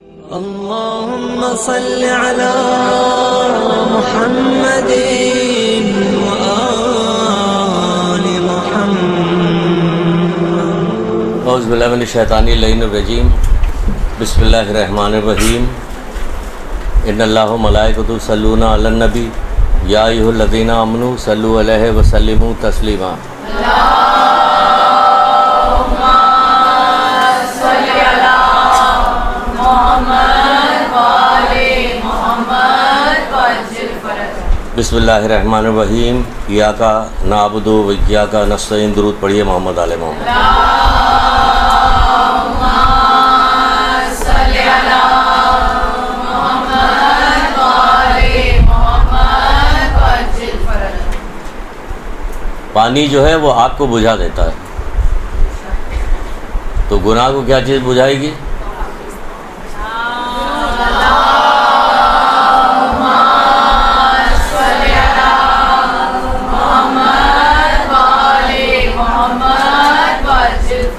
اللهم صل على محمد وآل محمد. اعوذ باللہ من الشیطان الرجیم. بسم اللہ الرحمن الرحیم. ان اللہ و ملائکۃ یصلون علی النبی یا ایھا الذین آمنوا صلوا علیہ وسلموا تسلیما. بسم اللہ الرحمن الرحیم. ایاک نعبد و ایاک نستعین. درود پڑھیے محمد آل محمد. پانی جو ہے وہ آگ کو بجھا دیتا ہے، تو گناہ کو کیا چیز بجھائے گی؟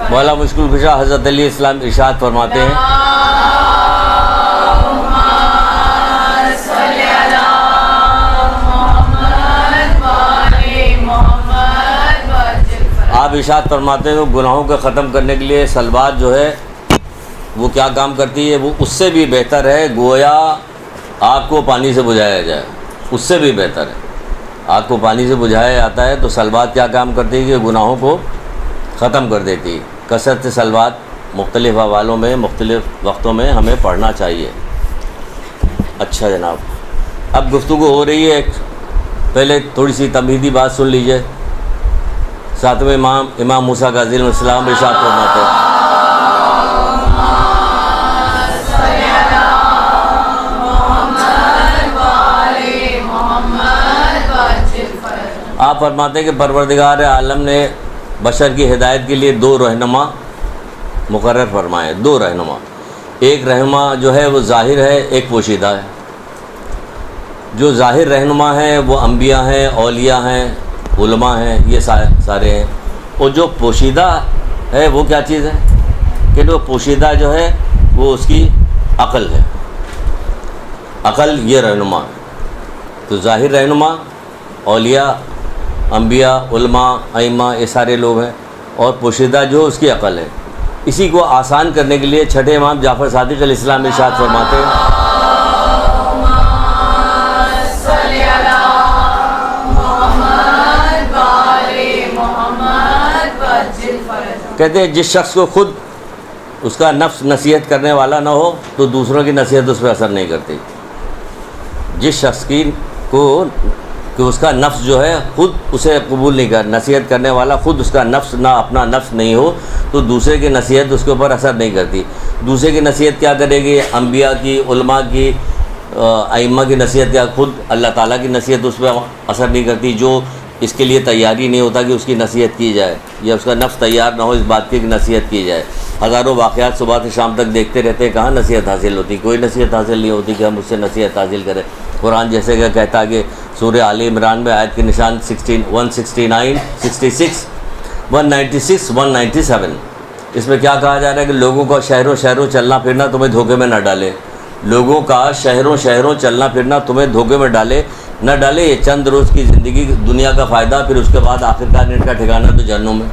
مولا مشکل کشا حضرت علی السلام ارشاد فرماتے ہیں آپ ارشاد فرماتے ہیں گناہوں کو ختم کرنے کے لیے سلوات جو ہے وہ کیا کام کرتی ہے؟ وہ اس سے بھی بہتر ہے گویا آگ کو پانی سے بجھایا جائے، اس سے بھی بہتر ہے. آگ کو پانی سے بجھایا جاتا ہے تو سلوات کیا کام کرتی ہے کہ گناہوں کو ختم کر دیتی ہے. کثرت سلوات مختلف حوالوں میں مختلف وقتوں میں ہمیں پڑھنا چاہیے. اچھا جناب، اب گفتگو ہو رہی ہے. پہلے تھوڑی سی تمہیدی بات سن لیجئے. ساتویں امام موسیٰ غازی علیہ السلام ارشاد فرماتے ہیں آپ فرماتے ہیں کہ پروردگار عالم نے بشر کی ہدایت کے لیے دو رہنما مقرر فرمائے. دو رہنما، ایک رہنما جو ہے وہ ظاہر ہے، ایک پوشیدہ ہے. جو ظاہر رہنما ہیں وہ انبیاء ہیں، اولیاء ہیں، علماء ہیں، یہ سارے ہیں. اور جو پوشیدہ ہے وہ کیا چیز ہے کہ جو پوشیدہ جو ہے وہ اس کی عقل ہے. عقل یہ رہنما. تو ظاہر رہنما اولیاء، انبیاء، علماء، ائمہ، یہ سارے لوگ ہیں. اور پوشیدہ جو اس کی عقل ہے. اسی کو آسان کرنے کے لیے چھٹے امام جعفر صادق علیہ السلام ارشاد فرماتے ہیں کہتے ہیں جس شخص کو خود اس کا نفس نصیحت کرنے والا نہ ہو تو دوسروں کی نصیحت اس پہ اثر نہیں کرتی. جس شخص کہ اس کا نفس جو ہے خود اسے قبول نہیں کر، نصیحت کرنے والا خود اس کا نفس نہ اپنا نفس نہیں ہو تو دوسرے کی نصیحت اس کے اوپر اثر نہیں کرتی. دوسرے کی نصیحت کیا کرے گی؟ انبیاء کی، علماء کی، ائمہ کی نصیحت. کیا خود اللہ تعالیٰ کی نصیحت اس پہ اثر نہیں کرتی. جو اس کے لیے تیاری نہیں ہوتا کہ اس کی نصیحت کی جائے، یا اس کا نفس تیار نہ ہو اس بات کی کہ نصیحت کی جائے. ہزاروں واقعات صبح سے شام تک دیکھتے رہتے ہیں، کہاں نصیحت حاصل ہوتی؟ کوئی نصیحت حاصل نہیں ہوتی کہ ہم اس سے نصیحت حاصل کریں. قرآن جیسے کہ کہتا ہے کہ سورہ آل عمران میں آیت کے نشان 169، 66، 196، 197 اس میں کیا کہا جا رہا ہے کہ لوگوں کا شہروں چلنا پھرنا تمہیں دھوکے میں نہ ڈالے. لوگوں کا شہروں چلنا پھرنا تمہیں دھوکے میں نہ ڈالے. یہ چند روز کی زندگی دنیا کا فائدہ، پھر اس کے بعد آخرکار ان کا ٹھکانہ تو جہنم میں.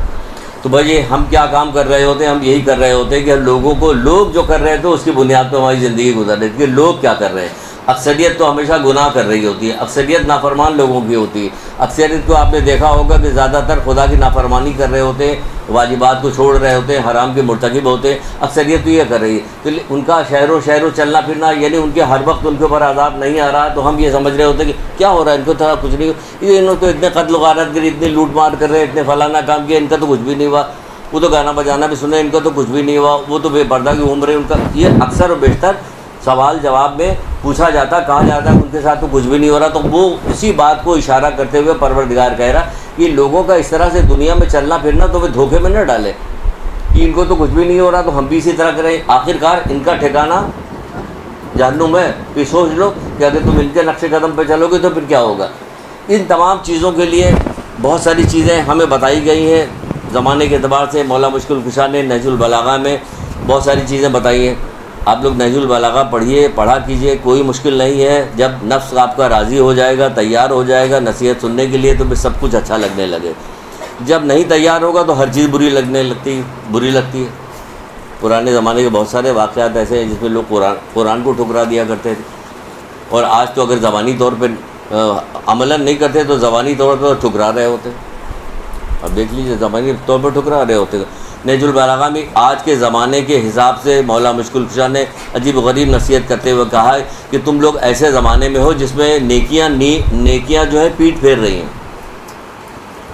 تو بھائی ہم کیا کام کر رہے ہوتے ہیں؟ ہم یہی کر رہے ہوتے ہیں کہ لوگوں کو، لوگ جو کر رہے تھے اس کی بنیاد پہ ہماری زندگی گزر رہی تھی کہ لوگ کیا کر رہے ہیں. اکثریت تو ہمیشہ گناہ کر رہی ہوتی ہے، اکثریت نافرمان لوگوں کی ہوتی ہے. اکثریت کو آپ نے دیکھا ہوگا کہ زیادہ تر خدا کی نافرمانی کر رہے ہوتے ہیں، واجبات کو چھوڑ رہے ہوتے ہیں، حرام کے مرتکب ہوتے ہیں. اکثریت تو یہ کر رہی ہے. تو ان کا شہروں چلنا پھرنا یعنی ان کے ہر وقت ان کے اوپر عذاب نہیں آ رہا تو ہم یہ سمجھ رہے ہوتے ہیں کہ کیا ہو رہا ہے، ان کو تو کچھ نہیں، انہوں تو اتنے قتل و غارت کری، اتنی لوٹ مار کر رہے ہیں، اتنے فلانا کام کیا، ان کا تو کچھ بھی نہیں ہوا. وہ تو گانا بجانا بھی سنے، ان کا تو کچھ بھی نہیں ہوا. وہ تو بے پردہ کی عمر ہے ان کا. یہ اکثر و بیشتر سوال جواب میں پوچھا جاتا، کہا جاتا ہے ان کے ساتھ تو کچھ بھی نہیں ہو رہا. تو وہ اسی بات کو اشارہ کرتے ہوئے پروردگار کہہ رہا کہ لوگوں کا اس طرح سے دنیا میں چلنا پھرنا تو وہ دھوکے میں نہ ڈالے کہ ان کو تو کچھ بھی نہیں ہو رہا تو ہم بھی اسی طرح کریں. آخرکار ان کا ٹھکانہ جہنم ہے. پھر سوچ لو کہ اگر تم ان کے نقش قدم پہ چلو گے تو پھر کیا ہوگا. ان تمام چیزوں کے لیے بہت ساری چیزیں ہمیں بتائی گئی ہیں زمانے کے اعتبار سے. مولا مشکل کشا نے نہج البلاغہ میں بہت ساری چیزیں بتائی ہیں. آپ لوگ نہج البلاغہ پڑھا کیجئے، کوئی مشکل نہیں ہے. جب نفس آپ کا راضی ہو جائے گا، تیار ہو جائے گا نصیحت سننے کے لیے، تو پھر سب کچھ اچھا لگنے لگے. جب نہیں تیار ہوگا تو ہر چیز بری لگتی ہے. پرانے زمانے کے بہت سارے واقعات ایسے ہیں جس میں لوگ قرآن کو ٹھکرا دیا کرتے تھے، اور آج تو اگر زبانی طور پہ عملاً نہیں کرتے تو زبانی طور پر ٹھکرا رہے ہوتے. اب دیکھ لیجیے زبانی طور پر ٹھکرا رہے ہوتے. نہج البلاغہ میں آج کے زمانے کے حساب سے مولا مشکل کشا نے عجیب و غریب نصیحت کرتے ہوئے کہا ہے کہ تم لوگ ایسے زمانے میں ہو جس میں نیکیاں جو ہے پیٹ پھیر رہی ہیں.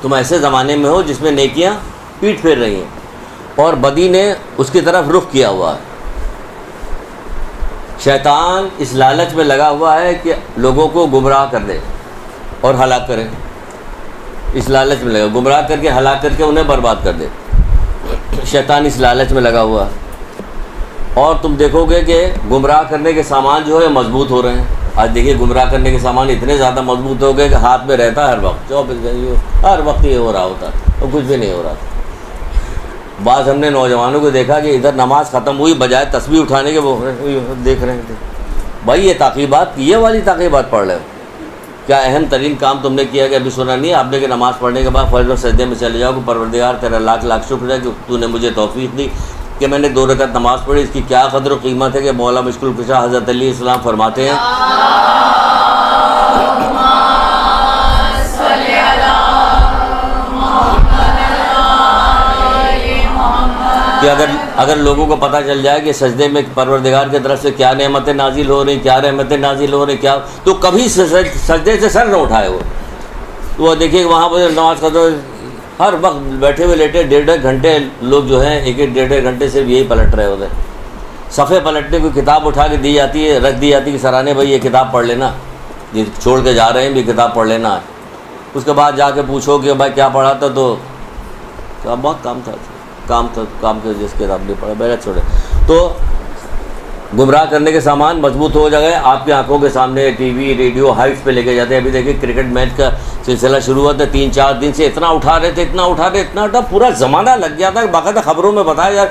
تم ایسے زمانے میں ہو جس میں نیکیاں پیٹ پھیر رہی ہیں اور بدی نے اس کی طرف رخ کیا ہوا ہے. شیطان اس لالچ میں لگا ہوا ہے کہ لوگوں کو گمراہ کر دے اور ہلاک کرے. اس لالچ میں لگا، گمراہ کر کے ہلاک کر کے انہیں برباد کر دے. شیطان اس لالچ میں لگا ہوا ہے. اور تم دیکھو گے کہ گمراہ کرنے کے سامان جو ہے مضبوط ہو رہے ہیں. آج دیکھیے گمراہ کرنے کے سامان اتنے زیادہ مضبوط ہو گئے کہ ہاتھ میں رہتا ہے ہر وقت، 24 گھنٹے ہر وقت یہ ہو رہا ہوتا ہے اور کچھ بھی نہیں ہو رہا. بعض ہم نے نوجوانوں کو دیکھا کہ ادھر نماز ختم ہوئی، بجائے تسبیح اٹھانے کے وہ دیکھ رہے تھے. بھائی یہ تعقیبات، یہ والی تعقیبات پڑھ رہے ہو؟ کیا اہم ترین کام تم نے کیا کہ ابھی سنا نہیں آپ نے کہ نماز پڑھنے کے بعد فجر و سجدے میں چلے جاؤ کہ پروردگار تیرا لاکھ لاکھ شکر ہے کہ تو نے مجھے توفیق دی کہ میں نے 2 رکعت نماز پڑھی. اس کی کیا قدر و قیمت ہے کہ مولا مشکل کشا حضرت علی السلام فرماتے ہیں کہ اگر لوگوں کو پتہ چل جائے کہ سجدے میں پروردگار کی طرف سے کیا نعمتیں نازل ہو رہی، کیا رحمتیں نازل ہو رہی، کیا، تو کبھی سجدے سے سر نہ اٹھائے وہ. تو وہ دیکھیے کہ وہاں پر نماز ختم، ہر وقت بیٹھے ہوئے لیٹے 1.5 گھنٹے لوگ جو ہیں 1.5 گھنٹے سے یہی پلٹ رہے ہوتے ہیں. صفحے پلٹنے کو کتاب اٹھا کے دی جاتی ہے، رکھ دی جاتی ہے کہ سرانے بھائی یہ کتاب پڑھ لینا، یہ چھوڑ کے جا رہے ہیں بھی کتاب پڑھ لینا ہے. اس کے بعد جا کے پوچھو کہ بھائی کیا پڑھا تھا، تو بہت کام تھا کام کے جس کتاب نہیں پڑھا میرا چھوڑے. تو گمراہ کرنے کے سامان مضبوط ہو جائے. آپ کی آنکھوں کے سامنے ٹی وی ریڈیو ہائٹس پہ لے کے جاتے ہیں. ابھی دیکھیں کرکٹ میچ کا سلسلہ شروع ہوا تھا، 3-4 دن سے اتنا اٹھا رہے تھے پورا زمانہ لگ گیا تھا. باقاعدہ خبروں میں بتایا یار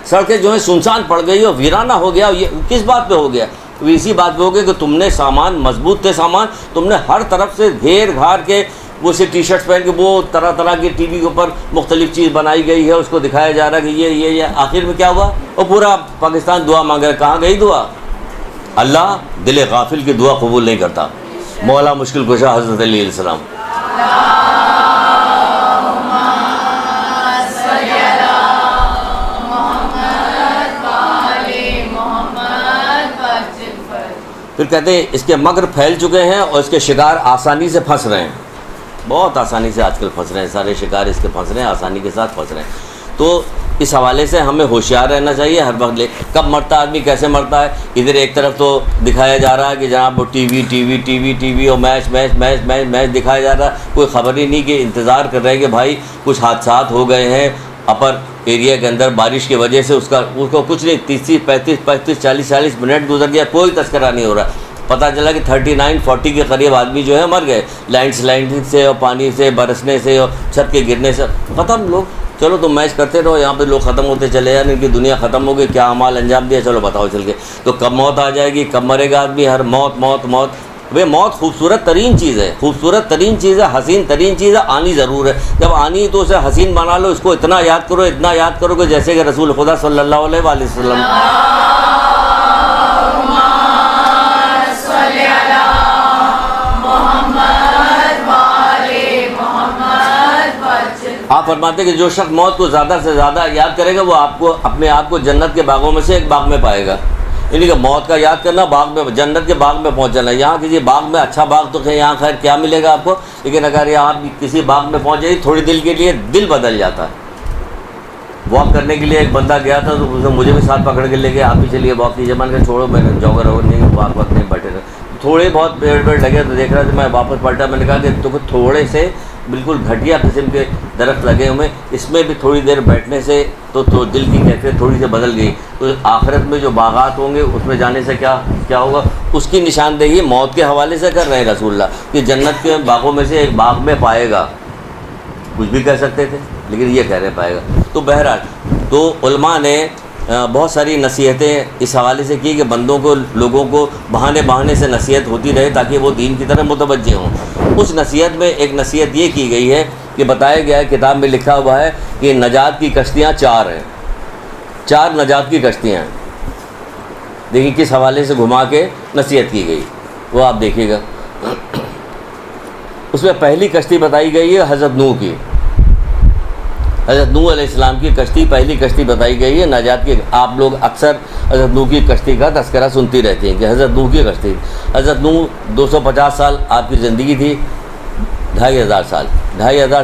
سڑکیں جو ہیں سنسان پڑ گئی اور ویرانہ ہو گیا. یہ کس بات پہ ہو گیا؟ اسی بات پہ ہو گیا کہ تم نے سامان مضبوط تھے، سامان تم نے ہر طرف سے گھیر گھار کے وہ سے ٹی شرٹس پہن کے وہ طرح کی ٹی وی کے اوپر مختلف چیز بنائی گئی ہے، اس کو دکھایا جا رہا ہے کہ یہ آخر میں کیا ہوا؟ اور پورا پاکستان دعا مانگ رہا ہے. کہاں گئی دعا؟ اللہ دل غافل کی دعا قبول نہیں کرتا. مولا مشکل کشا حضرت علی علیہ السلام. پھر کہتے ہیں اس کے مکر پھیل چکے ہیں اور اس کے شکار آسانی سے پھنس رہے ہیں. بہت آسانی سے آج کل پھنس رہے ہیں، سارے شکار اس کے پھنس رہے ہیں، آسانی کے ساتھ پھنس رہے ہیں. تو اس حوالے سے ہمیں ہوشیار رہنا چاہیے ہر وقت. کب مرتا آدمی، کیسے مرتا ہے؟ ادھر ایک طرف تو دکھایا جا رہا ہے کہ جناب وہ ٹی وی اور میچ دکھایا جا رہا ہے. کوئی خبر ہی نہیں کہ انتظار کر رہے ہیں کہ بھائی کچھ حادثات ہو گئے ہیں اپر ایریا کے اندر بارش کی وجہ سے. اس کو کچھ نہیں، 30 40 منٹ گزر گیا، کوئی تذکرہ نہیں ہو رہا. پتہ چلا کہ 39-40 کے قریب آدمی جو ہے مر گئے لینڈ سلائڈنگ سے اور پانی سے برسنے سے اور چھت کے گرنے سے. ختم لوگ. چلو تم میچ کرتے رہو، یہاں پہ لوگ ختم ہوتے چلے جائیں، ان کی دنیا ختم ہو گئی، کیا اعمال انجام دیا چلو بتاؤ چل کے. تو کب موت آ جائے گی، کب مرے گا آدمی؟ ہر موت. بھئی موت خوبصورت ترین چیز ہے، حسین ترین چیز ہے. آنی ضرور ہے. جب آنی تو اسے حسین بنا لو، اس کو اتنا یاد کرو کہ جیسے کہ رسول خدا صلی اللہ علیہ وآلہ وسلم آپ فرماتے ہیں کہ جو شخص موت کو زیادہ سے زیادہ یاد کرے گا وہ اپنے آپ کو جنت کے باغوں میں سے ایک باغ میں پائے گا. یعنی کہ موت کا یاد کرنا، باغ میں، جنت کے باغ میں پہنچنا. یہاں کسی باغ میں اچھا باغ تو یہاں خیر کیا ملے گا آپ کو، لیکن اگر یہاں کسی باغ میں پہنچ جائے تھوڑی دل کے لیے دل بدل جاتا ہے. واک کرنے کے لیے ایک بندہ گیا تھا تو اس نے مجھے بھی ساتھ پکڑ کے لے گیا، آپ بھی چلیے واک کیجیے. میں نے چھوڑو، میں نے جاگر ہو نہیں واک نہیں بیٹھے رہے. تھوڑے بہت پیڑ لگے تو دیکھ رہا تھا، میں واپس پلٹا. میں نے کہا کہ تو تھوڑے سے بالکل گھٹیا قسم کے درخت لگے ہوئے، اس میں بھی تھوڑی دیر بیٹھنے سے تو دل کی کیفیت تھوڑی سی بدل گئی. تو آخرت میں جو باغات ہوں گے اس میں جانے سے کیا ہوگا، اس کی نشاندہی موت کے حوالے سے کر رہے ہیں رسول اللہ کہ جنت کے باغوں میں سے ایک باغ میں پائے گا. کچھ بھی کہہ سکتے تھے لیکن یہ کہہ رہے پائے گا. تو بہرحال تو علماء نے بہت ساری نصیحتیں اس حوالے سے کی کہ بندوں کو لوگوں کو بہانے سے نصیحت ہوتی رہے تاکہ وہ دین کی طرف متوجہ ہوں۔ اس نصیحت میں ایک نصیحت یہ کی گئی ہے کہ بتایا گیا ہے، کتاب میں لکھا ہوا ہے کہ نجات کی کشتیاں 4 ہیں، 4 نجات کی کشتیاں ہیں۔ دیکھیں کس حوالے سے گھما کے نصیحت کی گئی، وہ آپ دیکھیے گا۔ اس میں پہلی کشتی بتائی گئی ہے حضرت نوح کی، حضرت نوح علیہ السلام کی کشتی پہلی کشتی بتائی گئی ہے نجات کی۔ آپ لوگ اکثر حضرت نوح کی کشتی کا تذکرہ سنتی رہتی ہیں کہ حضرت نوح کی کشتی۔ حضرت نوح 250 سال آپ کی زندگی تھی، 2500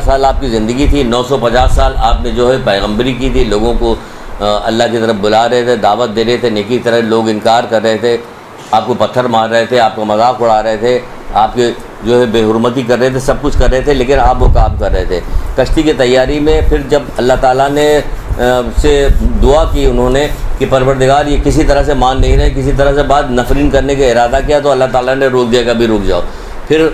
سال آپ کی زندگی تھی، 950 سال آپ نے جو ہے پیغمبری کی تھی، لوگوں کو اللہ کی طرف بلا رہے تھے، دعوت دے رہے تھے نیکی کی طرح، لوگ انکار کر رہے تھے، آپ کو پتھر مار رہے تھے، آپ کو مذاق اڑا رہے تھے، آپ کے جو ہے بے حرمتی کر رہے تھے، سب کچھ کر رہے تھے، لیکن آپ وہ کام کر رہے تھے۔ کشتی کی تیاری میں پھر جب اللہ تعالیٰ نے سے دعا کی انہوں نے کہ پروردگار یہ کسی طرح سے مان نہیں رہے، کسی طرح سے بات نفرین کرنے کا ارادہ کیا، تو اللہ تعالیٰ نے روک دیا کہ ابھی رک جاؤ۔ پھر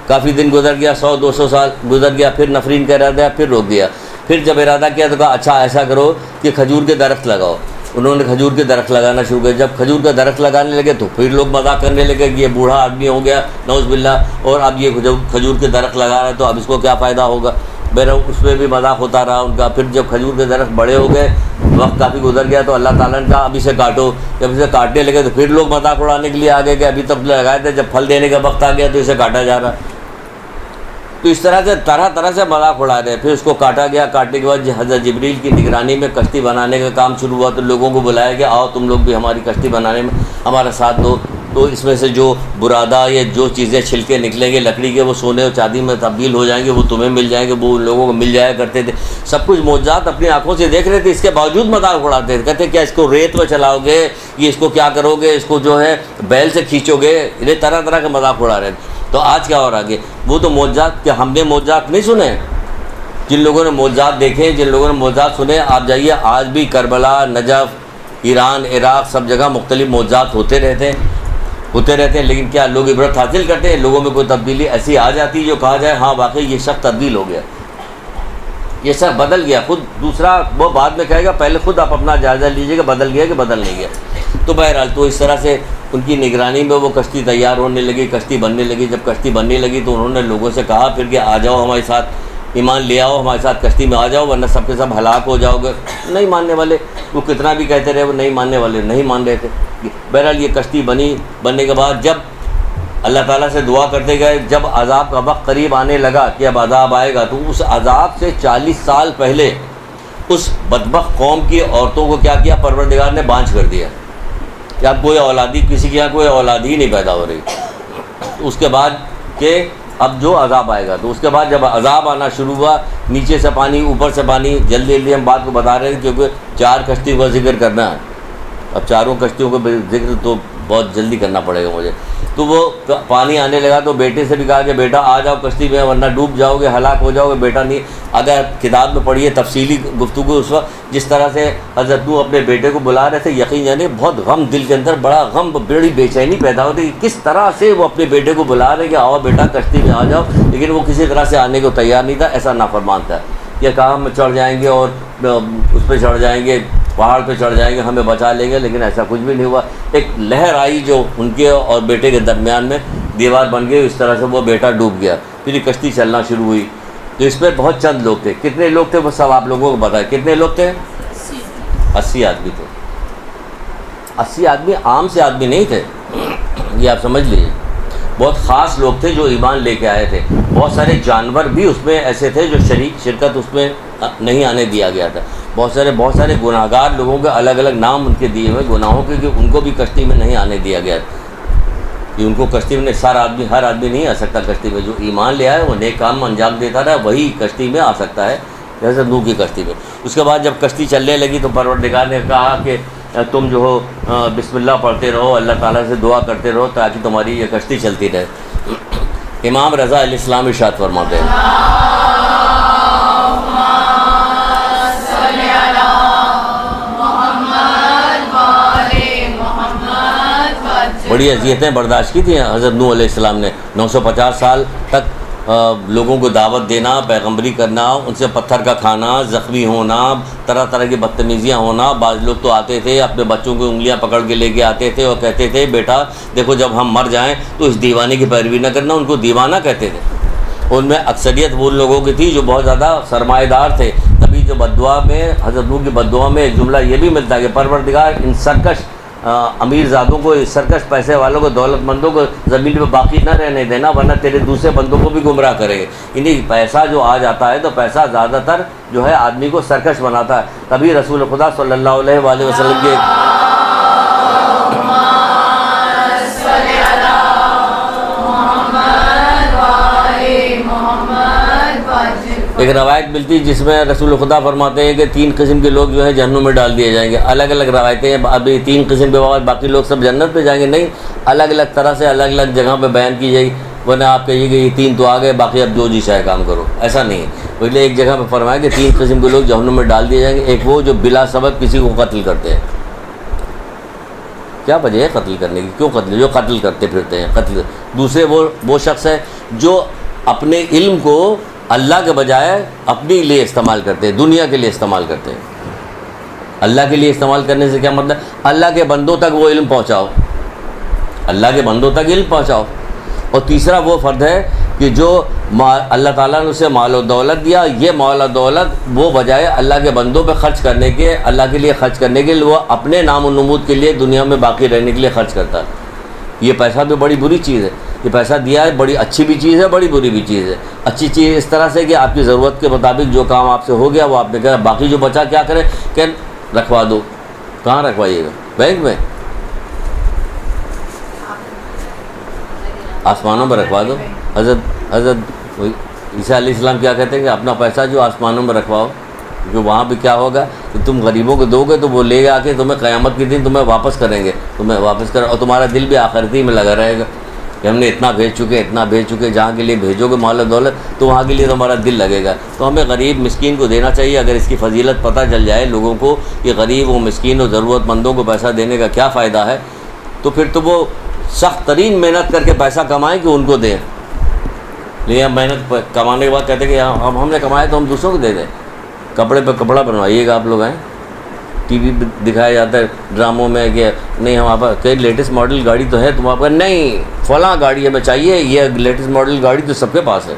کافی دن گزر گیا، 100-200 سال گزر گیا، پھر نفرین کا ارادہ پھر روک دیا۔ پھر جب ارادہ کیا تو کہا اچھا ایسا کرو کہ کھجور کے درخت لگاؤ۔ انہوں نے کھجور کے درخت لگانا شروع کیا۔ جب کھجور کا درخت لگانے لگے تو پھر لوگ مذاق کرنے لگے کہ یہ بوڑھا آدمی ہو گیا نعوذ باللہ، اور اب یہ کھجور کے درخت لگا رہا ہے تو اب اس کو کیا فائدہ ہوگا۔ بہرحال اس میں بھی مذاق ہوتا رہا ان کا۔ پھر جب کھجور کے درخت بڑے ہو گئے، وقت کافی گزر گیا، تو اللہ تعالیٰ نے کہا اب اسے کاٹو۔ جب اسے کاٹنے لگے تو پھر لوگ مذاق اڑانے کے لیے آ گئے کہ ابھی تک لگائے تھے، جب پھل دینے کا وقت آ گیا تو اسے کاٹا جا رہا۔ تو اس طرح سے طرح سے مذاق اڑا رہے۔ پھر اس کو کاٹا گیا۔ کاٹنے کے بعد حضرت جبریل کی نگرانی میں کشتی بنانے کا کام شروع ہوا، تو لوگوں کو بلایا کہ آؤ تم لوگ بھی ہماری کشتی بنانے میں ہمارا ساتھ دو۔ تو اس میں سے جو برادہ یا جو چیزیں چھلکے نکلیں گے لکڑی کے، وہ سونے اور چاندی میں تبدیل ہو جائیں گے، وہ تمہیں مل جائیں گے، وہ ان لوگوں کو مل جایا کرتے تھے۔ سب کچھ معجزات اپنی آنکھوں سے دیکھ رہے تھے، اس کے باوجود مذاق اڑاتے تھے، کہتے کیا اس کو ریت میں چلاؤ گے، یہ اس کو کیا کرو گے، اس کو جو ہے بیل سے کھینچو گے، یہ طرح کے مذاق اڑا رہے تھے۔ تو آج کیا ہو رہا ہے؟ وہ تو معجزات کہ ہم نے معجزات نہیں سنے، جن لوگوں نے معجزات دیکھے، جن لوگوں نے معجزات سنے، آپ جائیے آج بھی کربلا، نجف، ایران، عراق، سب جگہ مختلف معجزات ہوتے رہتے ہیں، لیکن کیا لوگ عبرت حاصل کرتے ہیں؟ لوگوں میں کوئی تبدیلی ایسی آ جاتی ہے جو کہا جائے ہاں واقعی یہ شخص تبدیل ہو گیا، یہ سب بدل گیا۔ خود دوسرا وہ بعد میں کہے گا، پہلے خود آپ اپنا جائزہ لیجیے کہ بدل گیا کہ بدل نہیں گیا۔ تو بہرحال تو اس طرح سے ان کی نگرانی میں وہ کشتی تیار ہونے لگی، کشتی بننے لگی۔ جب کشتی بننے لگی تو انہوں نے لوگوں سے کہا پھر کہ آ جاؤ ہمارے ساتھ، ایمان لے آؤ، ہمارے ساتھ کشتی میں آ جاؤ، ورنہ سب کے سب ہلاک ہو جاؤ گے۔ نہیں ماننے والے، وہ کتنا بھی کہتے رہے، وہ نہیں ماننے والے نہیں مان رہے تھے۔ بہرحال یہ کشتی بننے کے بعد جب اللہ تعالیٰ سے دعا کرتے گئے، جب عذاب کا وقت قریب آنے لگا کہ اب عذاب آئے گا، تو اس عذاب سے 40 سال پہلے اس بدبخت قوم کی عورتوں کو کیا کیا؟ پروردگار نے بانجھ کر دیا کہ اب کوئی اولادی، کسی کے یہاں کوئی اولاد ہی نہیں پیدا ہو رہی۔ اس کے بعد کہ اب جو عذاب آئے گا، تو اس کے بعد جب عذاب آنا شروع ہوا، نیچے سے پانی اوپر سے پانی، جلدی ہم بات کو بتا رہے ہیں کیونکہ 4 کشتیوں کا ذکر کرنا ہے، اب 4 کشتیوں کا ذکر تو بہت جلدی کرنا پڑے گا مجھے۔ تو وہ پانی آنے لگا تو بیٹے سے بھی کہا کہ بیٹا آ جاؤ کشتی میں، ورنہ ڈوب جاؤ گے، ہلاک ہو جاؤ گے۔ بیٹا نہیں۔ اگر کتاب میں پڑھیے تفصیلی گفتگو اس وقت جس طرح سے حضرت نوح اپنے بیٹے کو بلا رہے تھے، یقین جانے بہت غم، دل کے اندر بڑا غم، بڑی بے چینی پیدا ہوتی کہ کس طرح سے وہ اپنے بیٹے کو بلا رہے کہ آؤ بیٹا کشتی میں آ جاؤ، لیکن وہ کسی طرح سے آنے کو تیار نہیں تھا۔ ایسا نافرمان تھا، یہ کہا ہم چڑھ جائیں گے اور اس پہ چڑھ جائیں گے، پہاڑ پہ چڑھ جائیں گے، ہمیں بچا لیں گے، لیکن ایسا کچھ بھی نہیں ہوا۔ ایک لہر آئی جو ان کے اور بیٹے کے درمیان میں دیوار بن گئی، اس طرح سے وہ بیٹا ڈوب گیا۔ پھر یہ کشتی چلنا شروع ہوئی، تو اس میں بہت چند لوگ تھے۔ کتنے لوگ تھے وہ سب آپ لوگوں کو بتائیں، کتنے لوگ تھے؟ 80 آدمی تھے۔ 80 آدمی عام سے آدمی نہیں تھے، یہ آپ سمجھ لیجیے، بہت خاص لوگ تھے جو ایمان لے کے آئے تھے۔ بہت سارے جانور بھی اس میں ایسے تھے جو شرکت اس میں نہیں آنے دیا گیا تھا۔ بہت سارے گناہ گار لوگوں کے الگ الگ نام ان کے دیے ہوئے گناہوں کے، کہ ان کو بھی کشتی میں نہیں آنے دیا گیا کہ ان کو کشتی میں ہر آدمی نہیں آ سکتا کشتی میں۔ جو ایمان لے آئے وہ نیک کام انجام دیتا رہا، وہی کشتی میں آ سکتا ہے، جیسے نوح کی کشتی میں۔ اس کے بعد جب کشتی چلنے لگی تو پروردگار نے کہا کہ تم جو ہو بسم اللہ پڑھتے رہو، اللہ تعالیٰ سے دعا کرتے رہو تاکہ تمہاری یہ کشتی چلتی رہے۔ امام رضا علیہ السلام ارشاد فرماتے ہیں، بڑی اذیتیں برداشت کی تھیں حضرت نوح علیہ السلام نے۔ 950 سال تک لوگوں کو دعوت دینا، پیغمبری کرنا، ان سے پتھر کا کھانا، زخمی ہونا، طرح طرح کی بدتمیزیاں ہونا۔ بعض لوگ تو آتے تھے اپنے بچوں کو انگلیاں پکڑ کے لے کے آتے تھے اور کہتے تھے بیٹا دیکھو جب ہم مر جائیں تو اس دیوانے کی پیروی نہ کرنا، ان کو دیوانہ کہتے تھے۔ ان میں اکثریت وہ لوگوں کی تھی جو بہت زیادہ سرمایہ دار تھے۔ تبھی جو بددعا میں حضرت نوح کی بددعا میں ایک جملہ یہ بھی ملتا ہے کہ پروردگار ان سرکش امیر زادوں کو، سرکش پیسے والوں کو، دولت مندوں کو زمین پہ باقی نہ رہنے دینا ورنہ تیرے دوسرے بندوں کو بھی گمراہ کرے گے۔ یعنی پیسہ جو آ جاتا ہے تو پیسہ زیادہ تر جو ہے آدمی کو سرکش بناتا ہے۔ تبھی رسول خدا صلی اللہ علیہ وآلہ وسلم کے ایک روایت ملتی ہے جس میں رسول خدا فرماتے ہیں کہ 3 قسم کے لوگ جو ہیں جہنم میں ڈال دیے جائیں گے۔ الگ الگ روایتیں ہیں، ابھی 3 قسم کے بعد باقی لوگ سب جنت پہ جائیں گے، نہیں، الگ الگ طرح سے الگ الگ جگہ پہ بیان کی جائے گی، ورنہ آپ کہیے کہ یہ 3 تو آ گئے باقی اب جو جی چاہے کام کرو، ایسا نہیں ہے۔ پہلے ایک جگہ پہ فرمایا کہ 3 قسم کے لوگ جہنم میں ڈال دیے جائیں گے۔ ایک وہ جو بلا سبب کسی کو قتل کرتے ہیں، کیا وجہ ہے قتل کرنے کی، کیوں قتل، جو قتل کرتے پھرتے ہیں قتل۔ دوسرے وہ شخص ہے جو اپنے علم کو اللہ کے بجائے اپنے لیے استعمال کرتے ہیں، دنیا کے لیے استعمال کرتے ہیں۔ اللہ کے لیے استعمال کرنے سے کیا مطلب، اللہ کے بندوں تک وہ علم پہنچاؤ، اللہ کے بندوں تک علم پہنچاؤ۔ اور تیسرا وہ فرد ہے کہ جو اللہ تعالیٰ نے اسے مال و دولت دیا، یہ مال و دولت وہ بجائے اللہ کے بندوں پہ خرچ کرنے کے، اللہ کے لیے خرچ کرنے کے لیے، وہ اپنے نام و نمود کے لیے دنیا میں باقی رہنے کے لیے خرچ کرتا ہے۔ یہ پیسہ بھی بڑی بری چیز ہے، یہ پیسہ دیا ہے بڑی اچھی بھی چیز ہے، بڑی بری بھی چیز ہے۔ اچھی چیز اس طرح سے کہ آپ کی ضرورت کے مطابق جو کام آپ سے ہو گیا وہ آپ نے کہا، باقی جو بچا کیا کریں کہ رکھوا دو۔ کہاں رکھوائیے گا؟ بینک میں، آسمانوں میں رکھوا دو۔ حضرت عیسیٰ علیہ السلام کیا کہتے ہیں کہ اپنا پیسہ جو آسمانوں میں رکھواؤ، کیونکہ وہاں پہ کیا ہوگا کہ تم غریبوں کو دو گے تو وہ لے آ کے تمہیں قیامت کے دن تمہیں واپس کریں گے، تمہیں واپس اور تمہارا دل بھی آخرتی میں لگا رہے گا کہ ہم نے اتنا بھیج چکے، جہاں کے لیے بھیجو گے مال و دولت تو وہاں کے لیے تمہارا دل لگے گا۔ تو ہمیں غریب مسکین کو دینا چاہیے۔ اگر اس کی فضیلت پتہ چل جائے لوگوں کو کہ غریب و مسکین و ضرورت مندوں کو پیسہ دینے کا کیا فائدہ ہے، تو پھر تو وہ سخت ترین محنت کر کے پیسہ کمائیں کہ ان کو دیں۔ لیکن محنت کمانے کے بعد کہتے ہیں کہ ہم نے کمایا تو ہم دوسروں کو دے دیں۔ کپڑے پہ کپڑا بنوائیے گا آپ لوگ ہیں، ٹی وی پہ دکھایا جاتا ہے ڈراموں میں کہ نہیں ہمارے پاس کئی لیٹسٹ ماڈل گاڑی تو ہے تمہارے پاس، نہیں فلاں گاڑی ہمیں چاہیے، یہ لیٹسٹ ماڈل گاڑی تو سب کے پاس ہے۔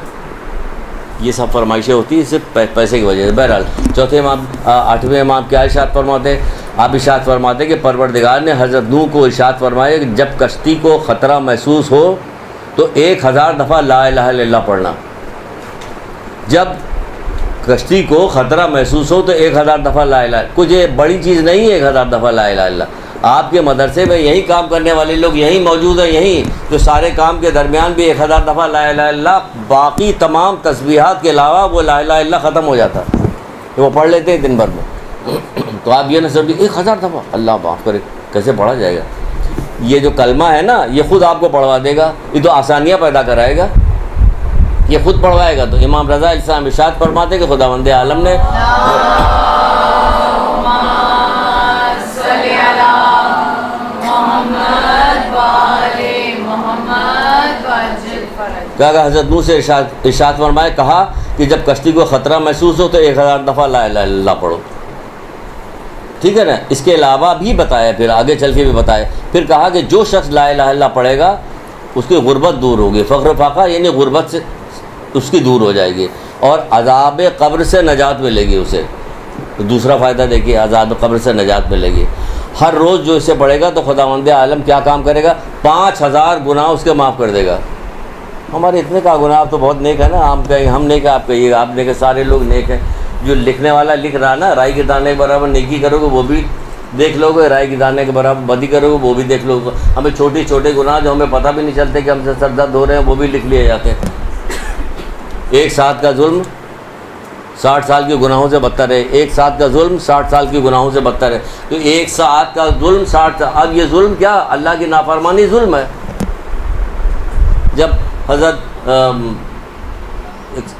یہ سب فرمائشیں ہوتی ہیں صرف پیسے کی وجہ سے۔ بہرحال چوتھے امام، 8ویں امام کیا ارشاد فرماتے ہیں؟ آپ ارشاد فرماتے کہ پروردگار نے حضرت نوح کو ارشاد فرمایا کہ جب کشتی کو خطرہ محسوس ہو تو 1000 دفعہ لا الہ الا اللہ پڑھنا۔ جب کشتی کو خطرہ محسوس ہو تو 1000 دفعہ لا الہ، کچھ یہ بڑی چیز نہیں ہے 1000 دفعہ لا الہ الا اللہ۔ آپ کے مدرسے میں یہی کام کرنے والے لوگ یہی موجود ہیں، یہی جو سارے کام کے درمیان بھی 1000 دفعہ لا الہ الا اللہ، باقی تمام تسبیحات کے علاوہ وہ لا الہ الا اللہ ختم ہو جاتا ہے، وہ پڑھ لیتے ہیں دن بھر میں۔ تو آپ یہ نہ سمجھیں 1000 دفعہ اللہ معاف کرے، کیسے پڑھا جائے گا؟ یہ جو کلمہ ہے نا یہ خود آپ کو پڑھوا دے گا، یہ تو آسانیاں پیدا کرائے گا، یہ خود پڑھوائے گا۔ تو امام رضا علیہ السلام ارشاد فرماتے کہ خداوند عالم نے کہا حضرت نوح سے ارشاد فرمائے، کہا کہ جب کشتی کو خطرہ محسوس ہو تو 1000 دفعہ لا الہ الا اللہ پڑھو، ٹھیک ہے نا؟ اس کے علاوہ بھی بتایا، پھر آگے چل کے بھی بتایا، پھر کہا کہ جو شخص لا الہ الا اللہ پڑھے گا اس کی غربت دور ہوگی، فقر و فاقہ یعنی غربت سے اس کی دور ہو جائے گی، اور عذاب قبر سے نجات ملے گی اسے۔ دوسرا فائدہ دیکھیے، عذاب قبر سے نجات ملے گی۔ ہر روز جو اسے پڑھے گا تو خداوند عالم کیا کام کرے گا؟ 5000 گناہ اس کے معاف کر دے گا۔ ہمارے اتنے کا گناہ آپ تو بہت نیک ہے نا، ہم نیک ہے، آپ کہیے گا آپ نیک ہے، سارے لوگ نیک ہیں۔ جو لکھنے والا لکھ رہا نا، رائی کے دانے کے برابر نیکی کرو گے وہ بھی دیکھ لو گے، رائے کے دانے کے برابر بدی کرو گے وہ بھی دیکھ لو گے۔ ہمیں چھوٹے گناہ جو ہمیں پتہ بھی نہیں چلتے کہ ہم سے سر درد ہو رہے ہیں وہ بھی لکھ لیے جاتے ہیں۔ 1 ساتھ کا ظلم 60 سال کے گناہوں سے بدتر ہے، 1 ساتھ کا ظلم 60 سال کے گناہوں سے بدتر ہے۔ تو 1 ساتھ کا ظلم 60 سال، اب یہ ظلم کیا؟ اللہ کی نافرمانی ظلم ہے۔ جب حضرت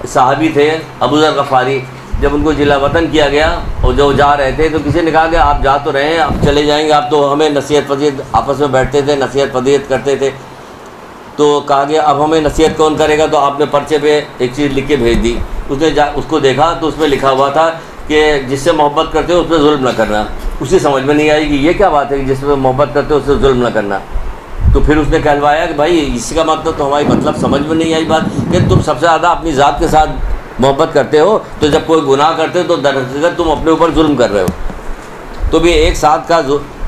صحابی تھے ابو ذر غفاری، جب ان کو جلا وطن کیا گیا اور جو جا رہے تھے تو کسی نے کہا کہ آپ جا تو رہے ہیں، اب چلے جائیں گے، آپ تو ہمیں نصیحت فضیلت، آپس میں بیٹھتے تھے نصیحت فضیلت کرتے تھے، تو کہا گیا اب ہمیں نصیحت کون کرے گا؟ تو آپ نے پرچے پہ ایک چیز لکھ کے بھیج دی. اس نے اس کو دیکھا تو اس میں لکھا ہوا تھا کہ جس سے محبت کرتے ہو اس پہ ظلم نہ کرنا. اسی سمجھ میں نہیں آئی کہ یہ کیا بات ہے کہ جس پہ محبت کرتے ہو اس سے ظلم نہ کرنا. تو پھر اس نے کہلوایا کہ بھائی اس کا مطلب تو ہماری مطلب سمجھ میں نہیں آئی بات کہ تم سب سے زیادہ اپنی ذات کے ساتھ محبت کرتے ہو, تو جب کوئی گناہ کرتے ہو تو در حقیقت تم اپنے اوپر ظلم کر رہے ہو. تو بھی ایک ساتھ کا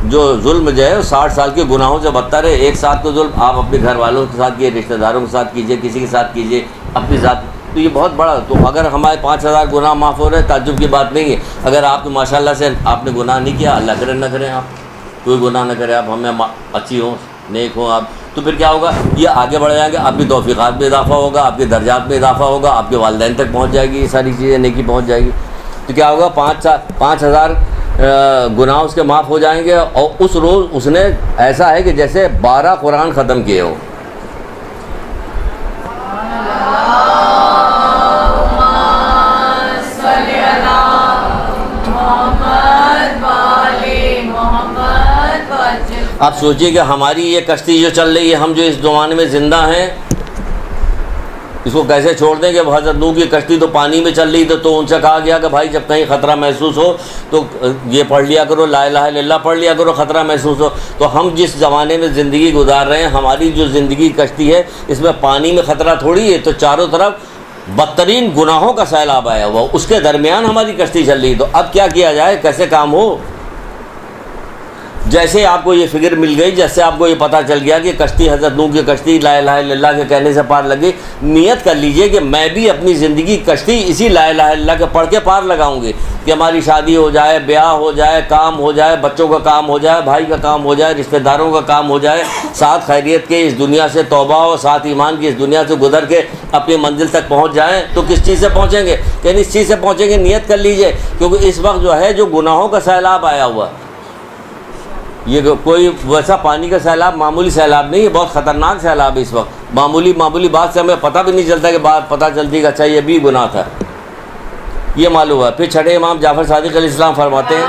جو ظلم جو ہے 60 سال کے گناہوں سے بدتر ہے. ایک ساتھ کا ظلم آپ اپنے گھر والوں کے ساتھ کیجیے, رشتہ داروں کے ساتھ کیجیے, کسی کے ساتھ کیجیے, اپنی ذات, تو یہ بہت بڑا. تو اگر ہمارے 5000 گناہ معاف ہو رہے ہیں تعجب کی بات نہیں ہے. اگر آپ ماشاء اللہ سے آپ نے گناہ نہیں کیا, اللہ کرے نہ کریں, آپ کوئی گناہ نہ کریں, آپ ہمیں اچھی ہوں نیک ہوں آپ, تو پھر کیا ہوگا؟ یہ آگے بڑھ جائیں گے, آپ کی توفیقات میں اضافہ ہوگا, آپ کے درجات میں اضافہ ہوگا, آپ کے والدین تک پہنچ جائے گی, یہ ساری چیزیں نیکی پہنچ جائے گی. تو کیا ہوگا؟ 5000 گناہ اس کے معاف ہو جائیں گے. اور اس روز اس نے ایسا ہے کہ جیسے 12 قرآن ختم کیے ہو. آپ سوچئے کہ ہماری یہ کشتی جو چل رہی ہے, ہم جو اس زمانے میں زندہ ہیں, اس کو کیسے چھوڑ دیں کہ حضرت نوح کی کشتی تو پانی میں چل رہی تھی, تو ان سے کہا گیا کہ بھائی جب کہیں خطرہ محسوس ہو تو یہ پڑھ لیا کرو, لا الہ الا اللہ پڑھ لیا کرو, خطرہ محسوس ہو. تو ہم جس زمانے میں زندگی گزار رہے ہیں, ہماری جو زندگی کشتی ہے اس میں پانی میں خطرہ تھوڑی ہے, تو چاروں طرف بدترین گناہوں کا سیلاب آیا ہوا, اس کے درمیان ہماری کشتی چل رہی ہے. تو اب کیا کیا جائے, کیسے کام ہو؟ جیسے آپ کو یہ فکر مل گئی, جیسے آپ کو یہ پتہ چل گیا کہ کشتی حضرت نوح کی کشتی لا الہ الا اللہ کے کہنے سے پار لگی, نیت کر لیجئے کہ میں بھی اپنی زندگی کشتی اسی لا الہ الا اللہ کے پڑھ کے پار لگاؤں گی, کہ ہماری شادی ہو جائے, بیاہ ہو جائے, کام ہو جائے, بچوں کا کام ہو جائے, بھائی کا کام ہو جائے, رشتہ داروں کا کام ہو جائے, ساتھ خیریت کے اس دنیا سے توبہ ہو, ساتھ ایمان کی اس دنیا سے گزر کے اپنی منزل تک پہنچ جائیں. تو کس چیز سے پہنچیں گے؟ یعنی اس چیز سے پہنچیں گے, نیت کر لیجئے, کیونکہ اس وقت جو ہے جو گناہوں کا سیلاب آیا ہوا, یہ کوئی ویسا پانی کا سیلاب, معمولی سیلاب نہیں ہے, بہت خطرناک سیلاب ہے اس وقت. معمولی بات سے ہمیں پتہ بھی نہیں چلتا کہ بات پتہ چلتی کہ اچھا یہ بھی گناہ تھا, یہ معلوم ہے. پھر چھٹے امام جعفر صادق علیہ السلام فرماتے ہیں,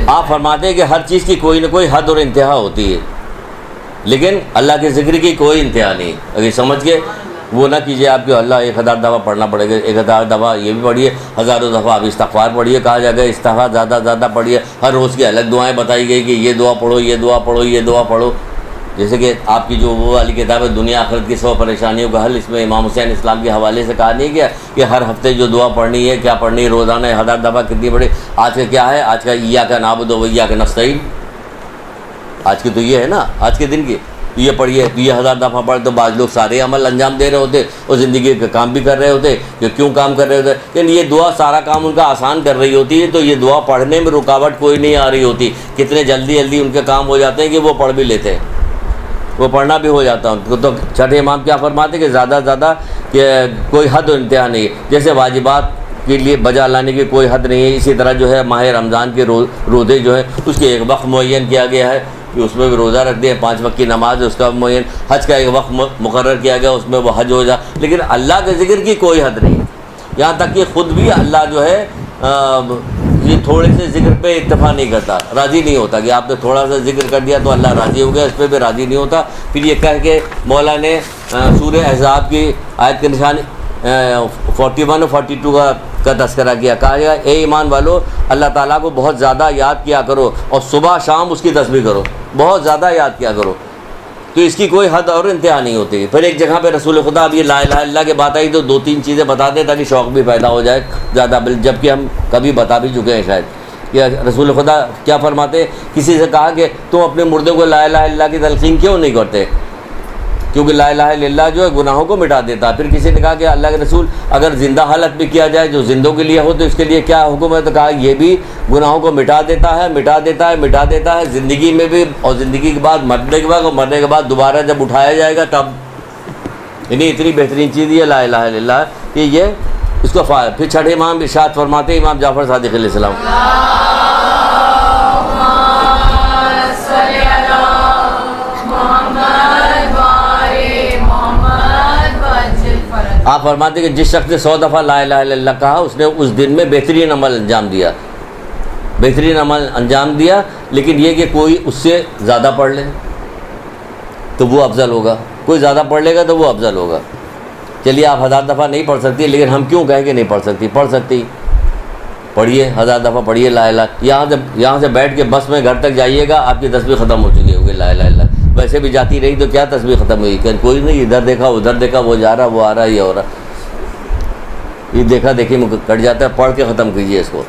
آپ فرماتے ہیں کہ ہر چیز کی کوئی نہ کوئی حد اور انتہا ہوتی ہے, لیکن اللہ کے ذکر کی کوئی انتہا نہیں. اگر سمجھ کے وہ نہ کیجیے آپ کہ اللہ 1000 دفعہ پڑھنا پڑے گا, 1000 دفعہ یہ بھی پڑھیے, ہزاروں دفعہ آپ استغفار پڑھیے. کہا جائے گا استغفار زیادہ پڑھیے, ہر روز کی الگ دعائیں بتائی گئی کہ یہ دعا پڑھو, یہ دعا پڑھو, یہ دعا پڑھو. جیسے کہ آپ کی جو وہ والی کتاب ہے دنیا آخرت کی 100 پریشانیوں کا حل, اس میں امام حسین اسلام کے حوالے سے کہا نہیں گیا کہ ہر ہفتے جو دعا پڑھنی ہے, کیا پڑھنی ہے, روزانہ 1000 دفعہ کتنی پڑھی. آج کا کیا ہے, آج کا ایاک نعبد و ایاک نستعین, آج کی تو یہ ہے نا, آج کے دن کی یہ پڑھیے, یہ 1000 دفعہ پڑھ. تو بعض لوگ سارے عمل انجام دے رہے ہوتے اور زندگی کا کام بھی کر رہے ہوتے, کہ کیوں کام کر رہے ہوتے, لیکن یہ دعا سارا کام ان کا آسان کر رہی ہوتی ہے. تو یہ دعا پڑھنے میں رکاوٹ کوئی نہیں آ رہی ہوتی, کتنے جلدی ان کے کام ہو جاتے ہیں کہ وہ پڑھ بھی لیتے ہیں, وہ پڑھنا بھی ہو جاتا ہے. تو چھٹے امام کیا فرماتے کہ زیادہ کہ کوئی حد و انتہا نہیں, جیسے واجبات کے لیے بجا لانے کی کوئی حد نہیں ہے, اسی طرح جو ہے ماہ رمضان کے روزے جو ہے اس کے ایک وقت معین کیا گیا ہے کہ اس میں بھی روزہ رکھ دیں, 5 وقت کی نماز اس کا معین, حج کا ایک وقت مقرر کیا گیا, اس میں وہ حج ہو جائے. لیکن اللہ کے ذکر کی کوئی حد نہیں, یہاں تک کہ خود بھی اللہ جو ہے یہ تھوڑے سے ذکر پہ اتفاق نہیں کرتا, راضی نہیں ہوتا کہ آپ نے تھوڑا سا ذکر کر دیا تو اللہ راضی ہو گیا, اس پہ بھی راضی نہیں ہوتا. پھر یہ کہہ کے مولا نے سورہ احزاب کی آیت کے نشان 41 اور 42 کا تذکرہ کیا. کہا گیا اے ایمان والو, اللہ تعالیٰ کو بہت زیادہ یاد کیا کرو اور صبح شام اس کی تسبیح کرو, بہت زیادہ یاد کیا کرو. تو اس کی کوئی حد اور انتہا نہیں ہوتی. پھر ایک جگہ پہ رسول خدا اب یہ لا الہ الا اللہ کے بات آئی تو 2-3 چیزیں بتا دیں تاکہ شوق بھی پیدا ہو جائے زیادہ, جبکہ ہم کبھی بتا بھی چکے ہیں شاید. کہ رسول خدا کیا فرماتے, کسی سے کہا کہ تم اپنے مردے کو لا الہ الا اللہ کی تلقین کیوں نہیں کرتے, کیونکہ لا الہ الا اللہ جو ہے گناہوں کو مٹا دیتا. پھر کسی نے کہا کہ اللہ کے رسول اگر زندہ حالت میں کیا جائے جو زندوں کے لیے ہو تو اس کے لیے کیا حکم ہے, تو کہا یہ بھی گناہوں کو مٹا دیتا ہے زندگی میں بھی, اور زندگی کے بعد مرنے کے بعد, اور مرنے کے بعد دوبارہ جب اٹھایا جائے گا تب. یعنی اتنی بہترین چیز یہ لا الہ الا اللہ کہ یہ اس کو پھر چھٹے امام ارشاد فرماتے امام جعفر صادق علیہ السلام, آپ فرماتے کہ جس شخص نے 100 دفعہ لا الہ الا اللہ کہا اس نے اس دن میں بہترین عمل انجام دیا، بہترین عمل انجام دیا، لیکن یہ کہ کوئی اس سے زیادہ پڑھ لے تو وہ افضل ہوگا، کوئی زیادہ پڑھ لے گا تو وہ افضل ہوگا۔ چلیے آپ 1000 دفعہ نہیں پڑھ سکتی، لیکن ہم کیوں کہیں کہ نہیں پڑھ سکتی؟ پڑھ سکتی، پڑھیے 1000 دفعہ پڑھیے لا الہ۔ یہاں سے بیٹھ کے بس میں گھر تک جائیے گا، آپ کی تسبیح ختم ہو چکی ہوگی لا الہ الا اللہ۔ ویسے بھی جاتی رہی تو کیا تسبیح ختم ہوئی؟ کہ کوئی نہیں، ادھر دیکھا ادھر دیکھا، وہ جا رہا وہ آ رہا یہ ہو رہا، یہ دیکھا دیکھی میں کٹ جاتا ہے۔ پڑھ کے ختم کیجیے اس کو۔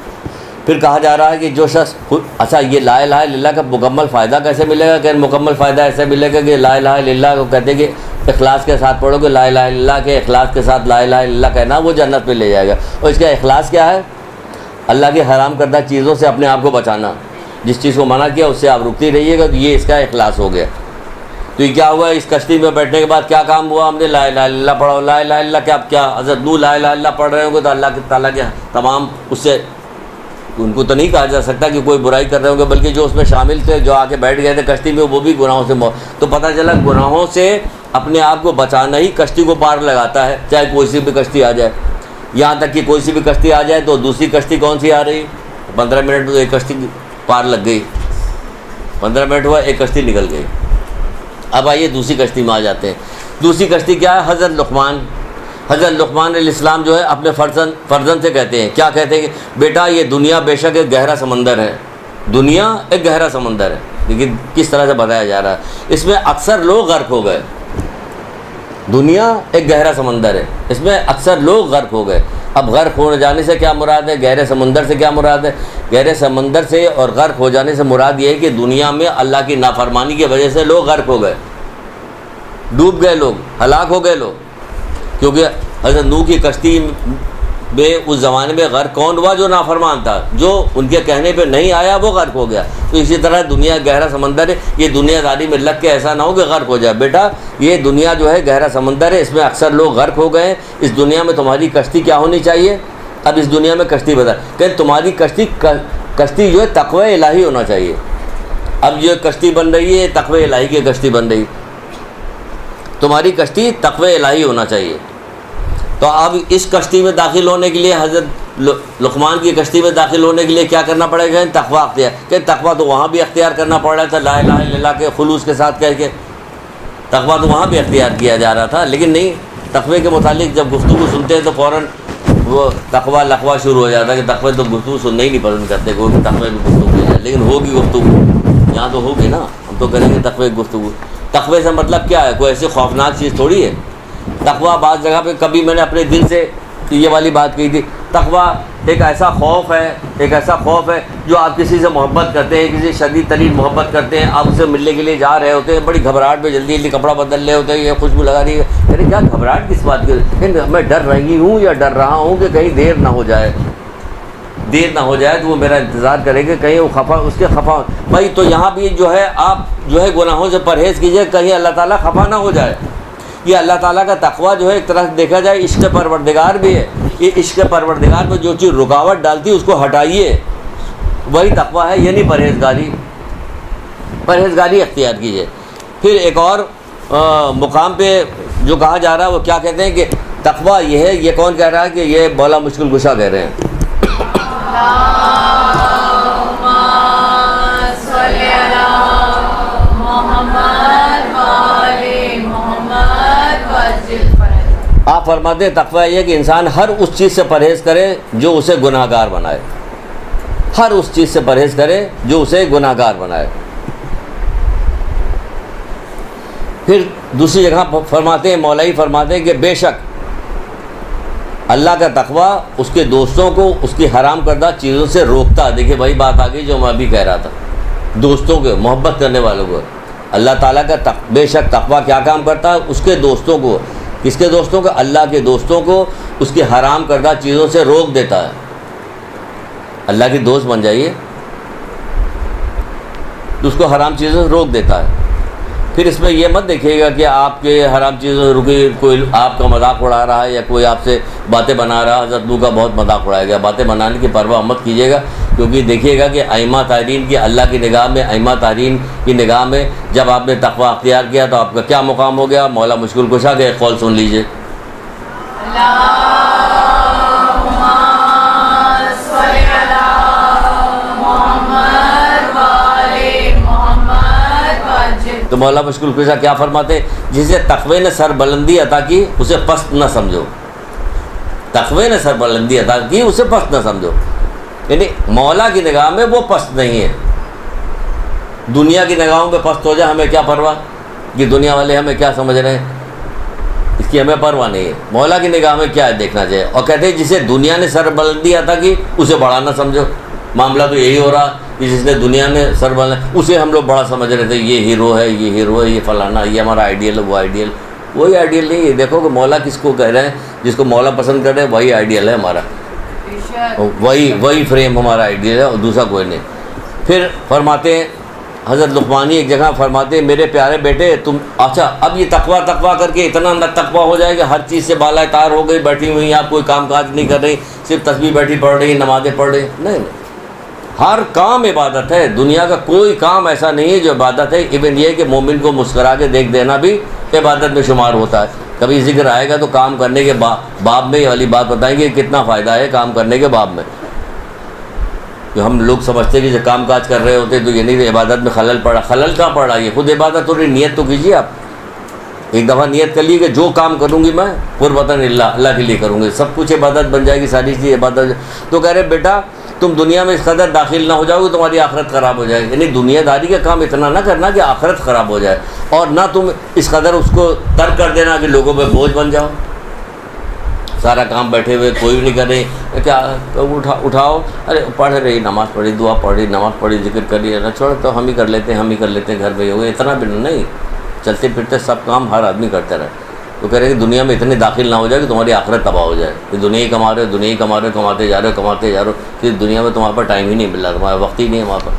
پھر کہا جا رہا ہے کہ جو شخص اچھا یہ لا الہ الا اللہ کا مکمل فائدہ کیسے ملے گا؟ کہ مکمل فائدہ ایسے ملے گا کہ لا الہ الا اللہ کو کہتے ہیں کہ اخلاص کے ساتھ پڑھو گے لا الہ الا اللہ کے اخلاص کے ساتھ لا الہ الا اللہ کہنا وہ جنت میں لے جائے گا۔ اور اس کا اخلاص کیا ہے؟ اللہ کی حرام کردہ چیزوں سے اپنے آپ کو بچانا، جس چیز کو منع کیا اس سے آپ رکتی رہیے گا، تو یہ اس کا اخلاص ہو گیا۔ تو یہ کیا ہوا؟ اس کشتی میں بیٹھنے کے بعد کیا کام ہوا؟ ہم نے لا الہ الا اللہ پڑھا، لا الہ الا اللہ کیا کیا حضرت نو لا الہ الا اللہ پڑھ رہے ہوں گے تو اللہ تعالیٰ کے تمام اس سے ان کو تو نہیں کہا جا سکتا کہ کوئی برائی کر رہے ہوں گے، بلکہ جو اس میں شامل تھے جو آ کے بیٹھ گئے تھے کشتی میں وہ بھی گناہوں سے تو پتہ چلا گناہوں سے اپنے آپ کو بچانا ہی کشتی کو پار لگاتا ہے، چاہے کوئی سی بھی کشتی آ جائے۔ یہاں تک کہ کوئی سی بھی کشتی آ جائے تو دوسری کشتی کون سی آ رہی، 15 منٹ میں ایک کشتی پار لگ گئی، 15 منٹ ہوا ایک کشتی نکل گئی۔ اب آئیے دوسری کشتی میں آ جاتے ہیں۔ دوسری کشتی کیا ہے؟ حضرت لقمان علیہ السلام جو ہے اپنے فرزند سے کہتے ہیں، کیا کہتے ہیں کہ بیٹا یہ دنیا بے شک ایک گہرا سمندر ہے، دنیا ایک گہرا سمندر ہے۔ لیکن کس طرح سے بتایا جا رہا ہے؟ اس میں اکثر لوگ غرق ہو گئے۔ دنیا ایک گہرا سمندر ہے، اس میں اکثر لوگ غرق ہو گئے۔ اب غرق ہو جانے سے کیا مراد ہے؟ گہرے سمندر سے کیا مراد ہے؟ گہرے سمندر سے اور غرق ہو جانے سے مراد یہ ہے کہ دنیا میں اللہ کی نافرمانی کی وجہ سے لوگ غرق ہو گئے، ڈوب گئے لوگ، ہلاک ہو گئے لوگ۔ کیونکہ حضرت نوح کی کشتی میں اس زمانے میں غرق کون ہوا؟ جو نافرمان تھا، جو ان کے کہنے پہ نہیں آیا وہ غرق ہو گیا۔ تو اسی طرح دنیا گہرا سمندر ہے، یہ دنیا داری میں لگ کے ایسا نہ ہو کہ غرق ہو جائے۔ بیٹا یہ دنیا جو ہے گہرا سمندر ہے، اس میں اکثر لوگ غرق ہو گئے ہیں۔ اس دنیا میں تمہاری کشتی کیا ہونی چاہیے؟ اب اس دنیا میں کشتی بتا کہ تمہاری کشتی جو ہے تقوی الہی ہونا چاہیے۔ اب یہ کشتی بن رہی ہے تقوی الہی کی کشتی بن رہی، تمہاری کشتی تقوی الہی ہونا چاہیے۔ تو اب اس کشتی میں داخل ہونے کے لیے، حضرت لقمان کی کشتی میں داخل ہونے کے لیے کیا کرنا پڑے گا؟ تقویٰ اختیار۔ کہ تقویٰ تو وہاں بھی اختیار کرنا پڑ رہا تھا لا الہ الا اللہ کے خلوص کے ساتھ کہہ کے، تقویٰ تو وہاں بھی اختیار کیا جا رہا تھا، لیکن نہیں، تقوی کے متعلق جب گفتگو سنتے ہیں تو فوراً وہ تقویٰ لقوہ شروع ہو جاتا ہے کہ تقوی تو گفتگو سننا ہی نہیں پسند کرتے، کوئی تقوی میں گفتگو ہو جائے، لیکن ہوگی گفتگو، یہاں تو ہوگی نا، ہم تو کریں گے تقوی گفتگو۔ تقوی سے مطلب کیا ہے؟ کوئی ایسی خوفناک چیز تھوڑی ہے۔ تقویٰ بعض جگہ پہ کبھی میں نے اپنے دل سے یہ والی بات کہی تھی، تقویٰ ایک ایسا خوف ہے جو آپ کسی سے محبت کرتے ہیں، کسی شدید ترین محبت کرتے ہیں، آپ اسے ملنے کے لیے جا رہے ہوتے ہیں، بڑی گھبراہٹ میں جلدی جلدی کپڑا بدل رہے ہوتے ہیں، یہ خوشبو لگا رہی ہے، یعنی کیا گھبراہٹ کس بات کی؟ میں ڈر رہی ہوں یا ڈر رہا ہوں کہ کہیں دیر نہ ہو جائے تو وہ میرا انتظار کرے گا، کہیں وہ خفا بھائی۔ تو یہاں بھی جو ہے آپ جو ہے گناہوں سے پرہیز کیجیے، کہیں اللہ تعالیٰ خفا نہ ہو جائے۔ یہ اللہ تعالیٰ کا تقویٰ جو ہے ایک طرح سے دیکھا جائے عشق پروردگار بھی ہے۔ یہ عشق پروردگار میں جو چیز رکاوٹ ڈالتی ہے اس کو ہٹائیے، وہی تقویٰ ہے، یعنی پرہیزگاری اختیار کیجیے۔ پھر ایک اور مقام پہ جو کہا جا رہا ہے وہ کیا کہتے ہیں کہ تقویٰ یہ ہے، یہ کون کہہ رہا ہے؟ کہ یہ مولا مشکل کشا کہہ رہے ہیں۔ آپ فرماتے ہیں تقویٰ یہ کہ انسان ہر اس چیز سے پرہیز کرے جو اسے گناہ گار بنائے، ہر اس چیز سے پرہیز کرے جو اسے گناہ گار بنائے۔ پھر دوسری جگہ فرماتے ہیں، مولائی فرماتے ہیں کہ بے شک اللہ کا تقویٰ اس کے دوستوں کو اس کی حرام کردہ چیزوں سے روکتا ہے۔ دیکھیے بھائی بات آ گئی جو میں ابھی کہہ رہا تھا، دوستوں کے محبت کرنے والوں کو اللہ تعالیٰ کا بے شک تقویٰ کیا کام کرتا ہے؟ اس کے دوستوں کو، کس کے دوستوں کو؟ اللہ کے دوستوں کو اس کی حرام کردہ چیزوں سے روک دیتا ہے۔ اللہ کے دوست بن جائیے تو اس کو حرام چیزوں سے روک دیتا ہے۔ پھر اس میں یہ مت دیکھیے گا کہ آپ کے حرام چیزوں سے رکی، کوئی آپ کا مذاق اڑا رہا ہے یا کوئی آپ سے باتیں بنا رہا ہے۔ حضرت نوح کا بہت مذاق اڑایا گیا، باتیں بنانے کی پرواہ مت کیجیے گا، کیونکہ دیکھیے گا کہ ائمہ طاہرین کی اللہ کی نگاہ میں، ائمہ طاہرین کی نگاہ میں جب آپ نے تقویٰ اختیار کیا تو آپ کا کیا مقام ہو گیا؟ مولا مشکل کشا کے ایک قول سن لیجیے، تو مولا مشکل کشا کیا فرماتے؟ جسے تقوی نے سر بلندی عطا کی اسے پست نہ سمجھو. تقوی نے سر بلندی عطا کی اسے پست نہ سمجھو. یعنی مولا کی نگاہ میں وہ پست نہیں ہے. دنیا کی نگاہوں میں پست ہو جائے ہمیں کیا پرواہ کہ دنیا والے ہمیں کیا سمجھ رہے ہیں، اس کی ہمیں پرواہ نہیں ہے. مولا کی نگاہ میں کیا دیکھنا چاہیے. اور کہتے ہیں جسے دنیا نے سر بلندی عطا کی اسے بڑا نہ سمجھو. معاملہ تو یہی ہو رہا کہ جس نے دنیا نے سر بلند اسے ہم لوگ بڑا سمجھ رہے تھے، یہ ہیرو ہے، یہ ہیرو ہے، یہ فلانا، یہ ہمارا آئیڈیل ہے، وہ آئیڈیل. وہی آئیڈیل نہیں ہے. دیکھو کہ مولا کس کو کہہ رہے ہیں، جس کو مولا پسند کر رہے ہیں وہی آئیڈیل ہے ہمارا، وہی فریم ہمارا آئیڈیل ہے اور دوسرا کوئی نہیں. پھر فرماتے ہیں حضرت لقمانی ایک جگہ فرماتے ہیں میرے پیارے بیٹے تم اچھا اب یہ تقویٰ کر کے اتنا نہ تقویٰ ہو جائے کہ ہر چیز سے بالائے تار ہو گئی، بیٹھی ہوئی آپ کوئی کام کاج نہیں کر رہی، صرف تسبیح بیٹھی پڑھ رہی، نمازیں پڑھ رہی. نہیں، ہر کام عبادت ہے. دنیا کا کوئی کام ایسا نہیں ہے جو عبادت ہے. ایون یہ کہ مومن کو مسکرا کے دیکھ دینا بھی عبادت میں شمار ہوتا ہے. کبھی ذکر آئے گا تو کام کرنے کے باب میں یہ والی بات بتائیں گے کتنا فائدہ ہے کام کرنے کے باب میں. جو ہم لوگ سمجھتے ہیں کہ جب کام کاج کر رہے ہوتے تو یہ نہیں عبادت میں خلل پڑا. خلل کہاں پڑا؟ یہ خود عبادت ہو رہی. نیت تو کیجیے آپ. ایک دفعہ نیت کر لیے کہ جو کام کروں گی میں قربتاً اللہ کے لیے کروں گی، سب کچھ عبادت بن جائے گی، ساری چیز عبادت. تو کہہ رہے بیٹا تم دنیا میں اس قدر داخل نہ ہو جاؤ گے تمہاری آخرت خراب ہو جائے. یعنی دنیا داری کا کام اتنا نہ کرنا کہ آخرت خراب ہو جائے، اور نہ تم اس قدر اس کو ترک کر دینا کہ لوگوں پہ بوجھ بن جاؤ. سارا کام بیٹھے ہوئے کوئی نہیں کر رہے، کیا اٹھاؤ، ارے پڑھ رہی، نماز پڑھی، دعا پڑھی، نماز پڑھی، ذکر کری، نہ چھوڑ تو ہم ہی کر لیتے ہیں گھر پہ ہو گئے. اتنا بھی نہیں، چلتے پھرتے سب کام ہر آدمی کرتا رہے. تو کہہ رہے کہ دنیا میں اتنے داخل نہ ہو جائے کہ تمہاری آخرت تباہ ہو جائے. کہ دنیا ہی کما رہے ہو، کماتے جا رہے ہو، پھر دنیا میں تمہارے پاس ٹائم ہی نہیں مل رہا، تمہارا وقت ہی نہیں ہے وہاں پر.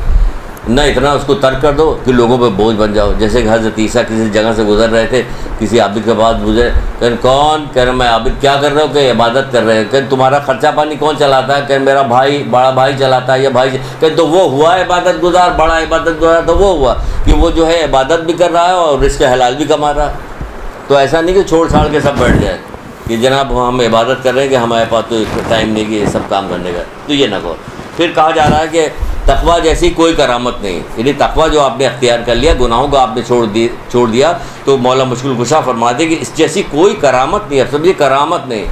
نہ اتنا اس کو ترک کر دو کہ لوگوں پہ بوجھ بن جاؤ. جیسے کہ حضرت عیسیٰ کسی جگہ سے گزر رہے تھے، کسی عابد کے بعد گزرے، کہ کون؟ کہہ رہے میں عابد. کیا کر رہے ہو؟ کہ عبادت کر رہے ہیں. کہ تمہارا خرچہ پانی کون چلاتا ہے؟ کہ میرا بھائی، بڑا بھائی چلاتا ہے، یا بھائی. کہ تو وہ ہوا عبادت گزار، بڑا عبادت گزار تو وہ ہوا کہ وہ جو ہے عبادت بھی کر رہا ہے اور رزق حلال بھی کما رہا ہے. تو ایسا نہیں کہ چھوڑ چھاڑ کے سب بیٹھ جائے کہ جناب ہم عبادت کر رہے ہیں کہ ہمارے پاس تو ٹائم نہیں کہ یہ سب کام کرنے کا. تو یہ نہ کہو. پھر کہا جا رہا ہے کہ تقویٰ جیسی کوئی کرامت نہیں. یعنی تقویٰ جو آپ نے اختیار کر لیا، گناہوں کو آپ نے چھوڑ دیا، تو مولا مشکل کشا فرماتے کہ اس جیسی کوئی کرامت نہیں ہے. سب یہ کرامت نہیں.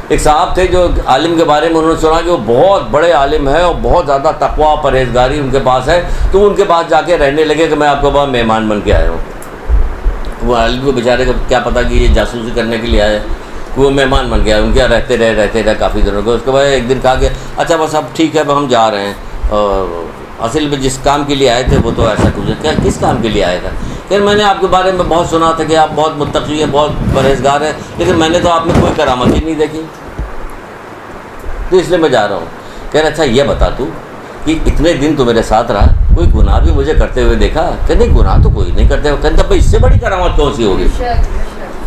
ایک صاحب تھے جو عالم کے بارے میں انہوں نے سنا کہ وہ بہت بڑے عالم ہیں اور بہت زیادہ تقویٰ پرہیزگاری ان کے پاس ہے. تو ان کے پاس جا کے رہنے لگے کہ میں آپ کے پاس مہمان بن کے آیا ہوں. وہ عالم کو بیچارے کو کیا پتہ کہ یہ جاسوسی کرنے کے لیے آئے. وہ مہمان بن گیا، ان کے رہتے رہے کافی دنوں کو. اس کے بعد ایک دن کہا کہ اچھا بس اب ٹھیک ہے اب ہم جا رہے ہیں. اور اصل میں جس کام کے لیے آئے تھے وہ تو ایسا کچھ کیا کس کام کے لیے آیا تھا؟ پھر میں نے آپ کے بارے میں بہت سنا تھا کہ آپ بہت متقی ہیں، بہت پرہیزگار ہیں، لیکن میں نے تو آپ میں کوئی کرامت ہی نہیں دیکھی، تو اس لیے میں جا رہا ہوں. کہہ رہے اچھا یہ بتا تو کہ اتنے دن تو میرے ساتھ رہا، کوئی گناہ بھی مجھے کرتے ہوئے دیکھا؟ کہ نہیں گناہ تو کوئی نہیں کرتے ہوئے. کہتے بھائی اس سے بڑی کرامت کون سی ہوگی؟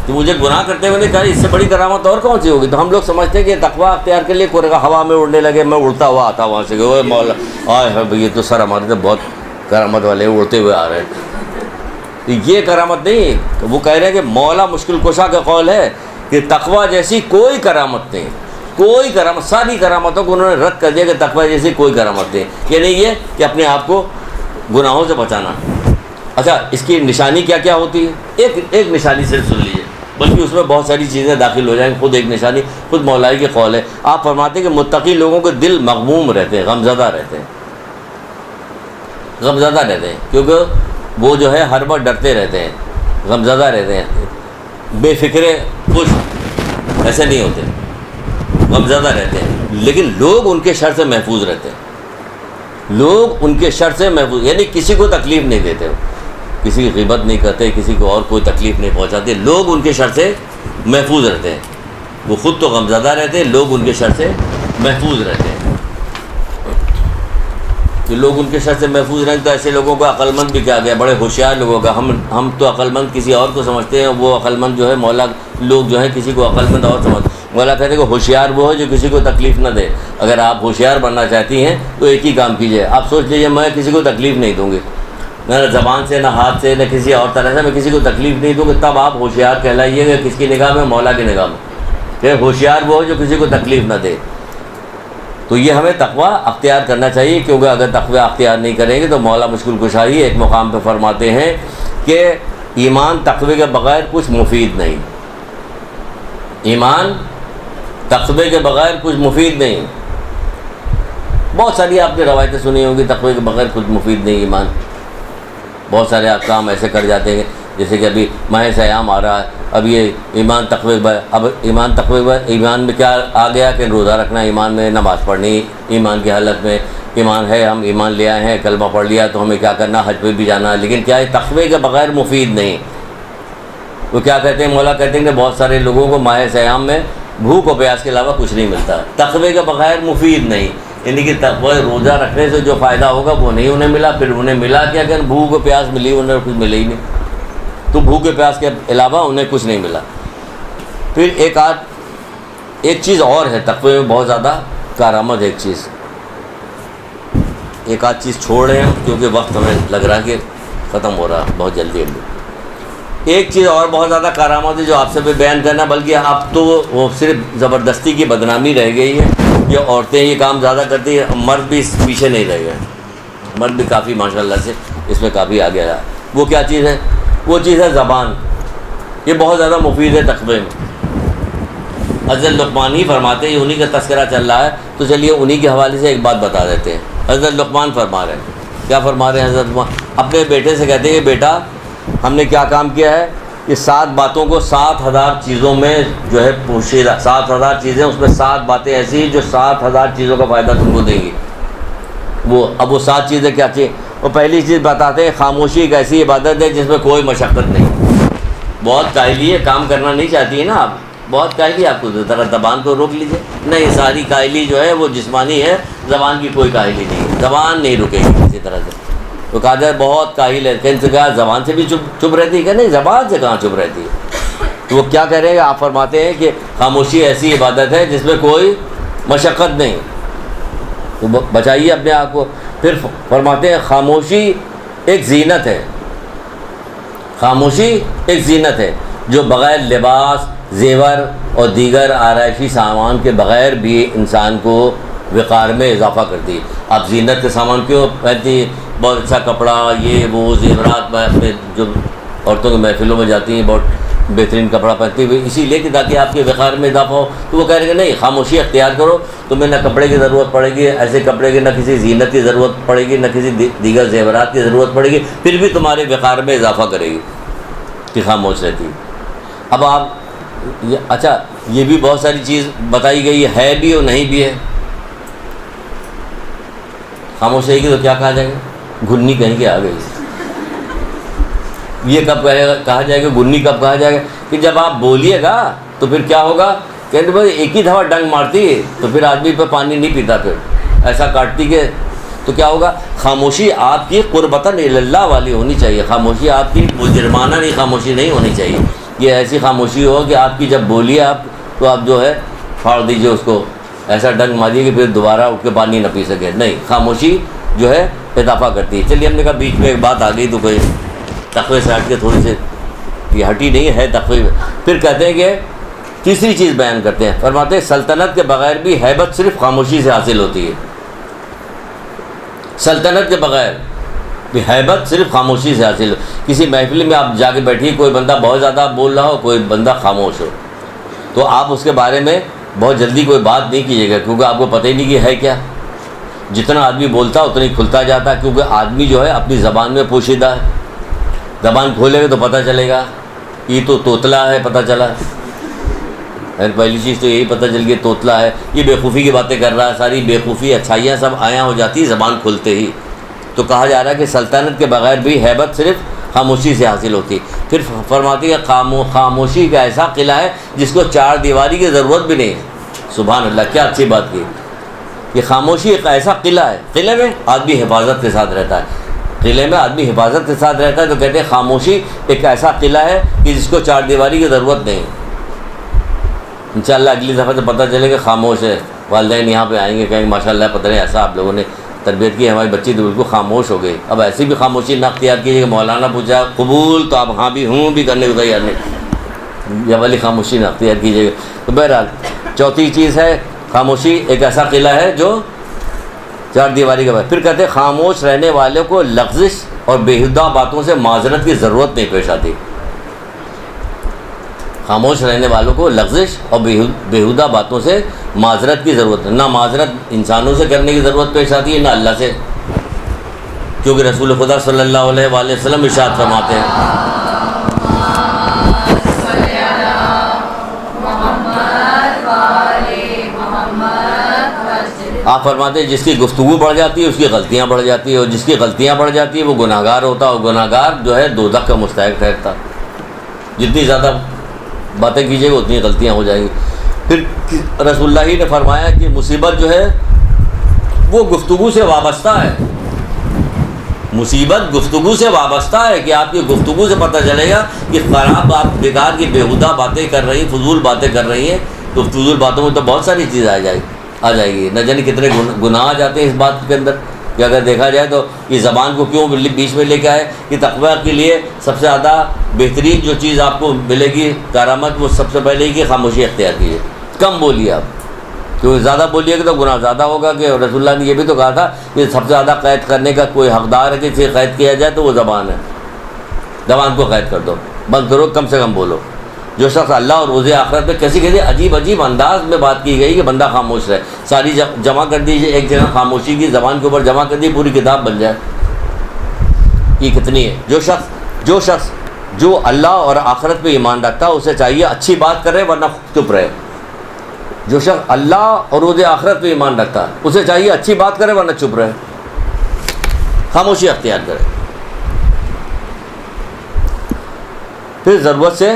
تو مجھے گناہ کرتے ہوئے نہیں کہا اس سے بڑی کرامت اور کون سی ہوگی؟ تو ہم لوگ سمجھتے ہیں کہ تقویٰ اختیار کے لیے کوئی ہوا میں اڑنے لگے، میں اڑتا ہوا آتا وہاں سے کہ مولا آئے ہے بھائی یہ تو سر ہمارے تو بہت کرامت والے اڑتے ہوئے آ رہے ہیں. تو یہ کرامت نہیں. وہ کہہ رہے ہیں کہ مولا مشکل کشا کا قول ہے کہ تقویٰ جیسی کوئی کرامت نہیں. کوئی کرامت، ساری کرامتوں کو انہوں نے رد کر دیا کہ تقویٰ جیسی کوئی کرامت نہیں. یہ نہیں یہ کہ اپنے آپ کو گناہوں سے بچانا. اچھا اس کی نشانی کیا کیا ہوتی ہے؟ ایک نشانی سے سن لیجیے، بلکہ اس میں بہت ساری چیزیں داخل ہو جائیں گی. خود ایک نشانی، خود مولائی کے قول ہے. آپ فرماتے ہیں کہ متقی لوگوں کے دل مغموم رہتے ہیں، غمزدہ رہتے ہیں. غمزدہ رہتے ہیں کیونکہ وہ جو ہے ہر وقت ڈرتے رہتے ہیں، غمزدہ رہتے ہیں، بے فکرے خوش ایسے نہیں ہوتے، غمزدہ رہتے ہیں. لیکن لوگ ان کے شر سے محفوظ رہتے ہیں. لوگ ان کے شر سے محفوظ، یعنی کسی کو تکلیف نہیں دیتے، کسی کی غیبت نہیں کرتے، کسی کو اور کوئی تکلیف نہیں پہنچاتے. لوگ ان کے شر سے محفوظ رہتے ہیں. وہ خود تو غمزدہ رہتے ہیں، لوگ ان کے شر سے محفوظ رہتے ہیں. کہ لوگ ان کے شر سے محفوظ رہیں تو ایسے لوگوں کو عقل مند بھی کہا گیا، بڑے ہوشیار لوگوں کا. ہم تو عقل مند کسی اور کو سمجھتے ہیں، وہ عقل مند جو ہے مولا لوگ جو ہیں کسی کو عقل مند اور سمجھتے ہیں. مولا کہتے ہیں کہ ہوشیار وہ ہے جو کسی کو تکلیف نہ دے. اگر آپ ہوشیار بننا چاہتی ہیں تو ایک ہی کام کیجیے، آپ سوچ لیجیے میں کسی کو تکلیف نہیں دوں گی، نہ زبان سے، نہ ہاتھ سے، نہ کسی اور طرح سے میں کسی کو تکلیف نہیں دوں گی. تب آپ ہوشیار کہلائیے گا. کس کی نگاہ میں؟ مولا کی نگاہ میں. کہ ہوشیار وہ ہو جو کسی کو تکلیف نہ دے. تو یہ ہمیں تقویٰ اختیار کرنا چاہیے، کیونکہ اگر تقویٰ اختیار نہیں کریں گے تو مولا مشکل کشا ہی ایک مقام پہ فرماتے ہیں کہ ایمان تقوی کے بغیر کچھ مفید نہیں. ایمان تقوی کے بغیر کچھ مفید نہیں. بہت ساری آپ نے روایتیں سنی ہوں گی، تقوی کے بغیر کچھ مفید نہیں ایمان. بہت سارے کام ایسے کر جاتے ہیں جیسے کہ ابھی ماہ سیام آ رہا ہے، اب یہ ایمان تقوی، اب ایمان تقوی، ایمان میں کیا آ گیا کہ روزہ رکھنا ایمان میں، نماز پڑھنی ایمان کی حالت میں، ایمان ہے، ہم ایمان لے آئے ہیں، کلمہ پڑھ لیا تو ہمیں کیا کرنا، حج پہ بھی جانا ہے. لیکن کیا ہے تقوی کے بغیر مفید نہیں. وہ کیا کہتے ہیں، مولا کہتے ہیں کہ بہت سارے لوگوں کو ماہ سیام میں بھوک و پیاس کے علاوہ کچھ نہیں ملتا. تقوی کے بغیر مفید نہیں، یعنی کہ تقوی روزہ رکھنے سے جو فائدہ ہوگا وہ نہیں انہیں ملا. پھر انہیں ملا کیا کہ بھوک و پیاس ملی، انہیں کچھ ملے ہی نہیں. تو بھوک و پیاس کے علاوہ انہیں کچھ نہیں ملا. پھر ایک چیز اور ہے تقوی میں بہت زیادہ کارآمد. ایک آدھ چیز چھوڑ رہے ہیں کیونکہ وقت ہمیں لگ رہا ہے کہ ختم ہو رہا بہت جلدی. ایک چیز اور بہت زیادہ کارآمد ہے جو آپ سے بھی بیان کرنا، بلکہ اب تو وہ صرف زبردستی کی بدنامی رہ گئی ہے. یہ عورتیں یہ کام زیادہ کرتی ہیں، مرد بھی اس پیچھے نہیں رہ گئے. مرد بھی کافی ماشاءاللہ سے اس میں کافی آگے رہا. وہ کیا چیز ہے؟ وہ چیز ہے زبان. یہ بہت زیادہ مفید ہے تقوی میں. حضرت لقمان ہی فرماتے ہیں، انہی کا تذکرہ چل رہا ہے تو چلیے انہی کے حوالے سے ایک بات بتا دیتے ہیں. حضرت لقمان فرما رہے ہیں، کیا فرما رہے ہیں حضرت لقمان؟ اپنے بیٹے سے کہتے ہیں کہ بیٹا ہم نے کیا کام کیا ہے، یہ 7 باتوں کو 7000 چیزوں میں جو ہے پوشیدہ، 7000 چیزیں، اس میں 7 باتیں ایسی ہیں جو 7000 چیزوں کا فائدہ تم کو دیں گی. اب وہ 7 چیزیں کیا چاہیے؟ وہ پہلی چیز بتاتے ہیں خاموشی ایک ایسی عبادت ہے جس میں کوئی مشقت نہیں. بہت کاہلی ہے، کام کرنا نہیں چاہتی ہے نا آپ، بہت کاہلی، آپ کو ذرا زبان کو روک لیجیے. نہیں، ساری کاہلی جو ہے وہ جسمانی ہے، زبان کی کوئی کاہلی نہیں ہے. زبان نہیں رکے گی کسی طرح سے. تو کہا جائے بہت کاہل ہے، کہیں سے کہا زبان سے بھی چپ رہتی ہے، کہ نہیں زبان سے کہاں چپ رہتی ہے. تو وہ کیا کہہ رہے ہیں؟ آپ فرماتے ہیں کہ خاموشی ایسی عبادت ہے جس میں کوئی مشقت نہیں. تو بچائیے اپنے آپ کو. پھر فرماتے ہیں خاموشی ایک زینت ہے. خاموشی ایک زینت ہے جو بغیر لباس، زیور اور دیگر آرائشی سامان کے بغیر بھی انسان کو وقار میں اضافہ کرتی ہے. آپ زینت کے سامان کیوں پہنتی ہیں؟ بہت اچھا کپڑا، یہ وہ زیورات، اپنے جو عورتوں کے محفلوں میں جاتی ہیں بہت بہترین کپڑا پہنتی ہوئی، اسی لیے کہ تاکہ آپ کے وقار میں اضافہ ہو. تو وہ کہہ رہے کہ نہیں، خاموشی اختیار کرو، تمہیں نہ کپڑے کی ضرورت پڑے گی، ایسے کپڑے کی نہ کسی زینت کی ضرورت پڑے گی، نہ کسی دیگر زیورات کی ضرورت پڑے گی، پھر بھی تمہارے وقار میں اضافہ کرے گی کہ خاموش رہتی. اب آپ اچھا، یہ بھی بہت ساری چیز بتائی گئی ہے بھی اور نہیں بھی ہے. خاموش رہے گی تو کیا کہا جائے گا؟ گھنی کہیں کہ آ گئی. یہ کب کہا جائے گا گھنی؟ کب کہا جائے گا؟ کہ جب آپ بولیے گا تو پھر کیا ہوگا، کہتے بھائی ایک ہی دفعہ ڈنگ مارتی ہے تو پھر آدمی پہ پانی نہیں پیتا، پھر ایسا کاٹتی کہ تو کیا ہوگا. خاموشی آپ کی قربتاً اللہ والی ہونی چاہیے. خاموشی آپ کی مجرمانہ نہیں خاموشی نہیں ہونی چاہیے. یہ ایسی خاموشی ہو کہ آپ کی جب بولیے آپ تو آپ جو ہے پھاڑ دیجیے اس کو، ایسا ڈنگ ماریے کہ پھر دوبارہ اٹھ کے پانی نہ پی سکے. نہیں، خاموشی جو ہے اضافہ کرتی ہے. چلیے ہم نے کہا بیچ میں ایک بات آ گئی تو کوئی تقوی سے ہٹ کے تھوڑی سی یہ ہٹی نہیں ہے تقوی میں. پھر کہتے ہیں کہ تیسری چیز بیان کرتے ہیں، فرماتے ہیں سلطنت کے بغیر بھی ہیبت صرف خاموشی سے حاصل ہوتی ہے. سلطنت کے بغیر بھی ہیبت صرف خاموشی سے حاصل ہو. کسی محفل میں آپ جا کے بیٹھیے، کوئی بندہ بہت زیادہ بول رہا ہو، کوئی بندہ خاموش ہو، تو آپ اس کے بارے میں بہت جلدی کوئی بات نہیں کیجیے گا، کیونکہ آپ کو پتہ ہی نہیں کہ ہے کیا. جتنا آدمی بولتا اتنا ہی کھلتا جاتا ہے، کیونکہ آدمی جو ہے اپنی زبان میں پوشیدہ ہے. زبان کھولے گا تو پتہ چلے گا یہ تو توتلا ہے، پتہ چلا. پہلی چیز تو یہی پتہ چل گئی توتلا ہے، یہ بیوقوفی کی باتیں کر رہا ہے. ساری بیوقوفی اچھائیاں سب آیاں ہو جاتی ہے زبان کھلتے ہی. تو کہا جا رہا ہے کہ سلطنت کے بغیر بھی ہیبت صرف خاموشی سے حاصل ہوتی. پھر فرماتی ہے خاموشی کا ایسا قلعہ ہے جس کو 4 دیواری کی ضرورت بھی نہیں ہے. سبحان اللہ، کیا اچھی بات کی. یہ خاموشی ایک ایسا قلعہ ہے، قلعے میں آدمی حفاظت کے ساتھ رہتا ہے. قلعے میں آدمی حفاظت کے ساتھ رہتا ہے. تو کہتے ہیں خاموشی ایک ایسا قلعہ ہے کہ جس کو 4 دیواری کی ضرورت نہیں. انشاءاللہ اگلی دفعہ تو پتہ چلے کہ خاموش ہے. والدین یہاں پہ آئیں گے، کہیں ماشاء اللہ پتہ نہیں ایسا آپ لوگوں نے تربیت کی، ہماری بچی تو بالکل خاموش ہو گئی. اب ایسی بھی خاموشی نہ اختیار کیجیے کہ مولانا پوچھا قبول تو آپ ہاں بھی ہوں بھی کرنے کو تیار نہیں. یہ والی خاموشی نہ اختیار کیجیے گا. تو بہرحال چوتھی چیز ہے خاموشی ایک ایسا قلعہ ہے جو چار دیواری کا بعد. پھر کہتے ہیں خاموش رہنے والوں کو لغزش اور بیہودہ باتوں سے معذرت کی ضرورت نہیں پیش آتی. خاموش رہنے والوں کو لغزش اور بیہودہ باتوں سے معذرت کی ضرورت ہے. نہ معذرت انسانوں سے کرنے کی ضرورت پیش آتی ہے نہ اللہ سے، کیونکہ رسول خدا صلی اللہ علیہ وآلہ وسلم ارشاد فرماتے ہیں آپ فرماتے ہیں جس کی گفتگو بڑھ جاتی ہے اس کی غلطیاں بڑھ جاتی ہے، اور جس کی غلطیاں بڑھ جاتی ہے وہ گناہ گار ہوتا ہے، اور گناہ گار جو ہے دوزخ کا مستحق ٹھہرتا. جتنی زیادہ باتیں کیجیے گا اتنی غلطیاں ہو جائیں گی. پھر رسول اللہ ہی نے فرمایا کہ مصیبت جو ہے وہ گفتگو سے وابستہ ہے. مصیبت گفتگو سے وابستہ ہے کہ آپ کی گفتگو سے پتہ چلے گا کہ خراب آپ بیکار کی بیہودہ باتیں کر رہی ہیں، فضول باتیں کر رہی ہیں. تو فضول باتوں میں تو بہت ساری چیز آ جائے گی. نہ جانے کتنے گناہ آ جاتے ہیں اس بات کے اندر کہ اگر دیکھا جائے تو یہ زبان کو کیوں بیچ میں لے کے آئے کہ تقویٰ کے لیے سب سے زیادہ بہترین جو چیز آپ کو ملے گی کرامت وہ سب سے پہلے ہی کہ خاموشی اختیار کیجیے. کم بولیے آپ، کیونکہ زیادہ بولیے گا تو گناہ زیادہ ہوگا. کہ رسول اللہ نے یہ بھی تو کہا تھا کہ سب سے زیادہ قید کرنے کا کوئی حقدار ہے کہ اسے قید کیا جائے تو وہ زبان ہے. زبان کو قید کر دو، بند کرو، کم سے کم بولو. جو شخص اللہ اور روز آخرت میں کیسی عجیب انداز میں بات کی گئی کہ بندہ خاموش رہے. ساری جمع کر دیجیے ایک جگہ، خاموشی کی زبان کے اوپر جمع کر دیجیے، پوری کتاب بن جائے. یہ کتنی ہے. جو شخص جو اللہ اور آخرت پہ ایمان رکھتا ہے اسے چاہیے اچھی بات کرے ورنہ چپ رہے. جو شخص اللہ اور روز آخرت پہ ایمان رکھتا ہے اسے چاہیے اچھی بات کرے ورنہ چپ رہے، خاموشی اختیار کرے. پھر ضرورت سے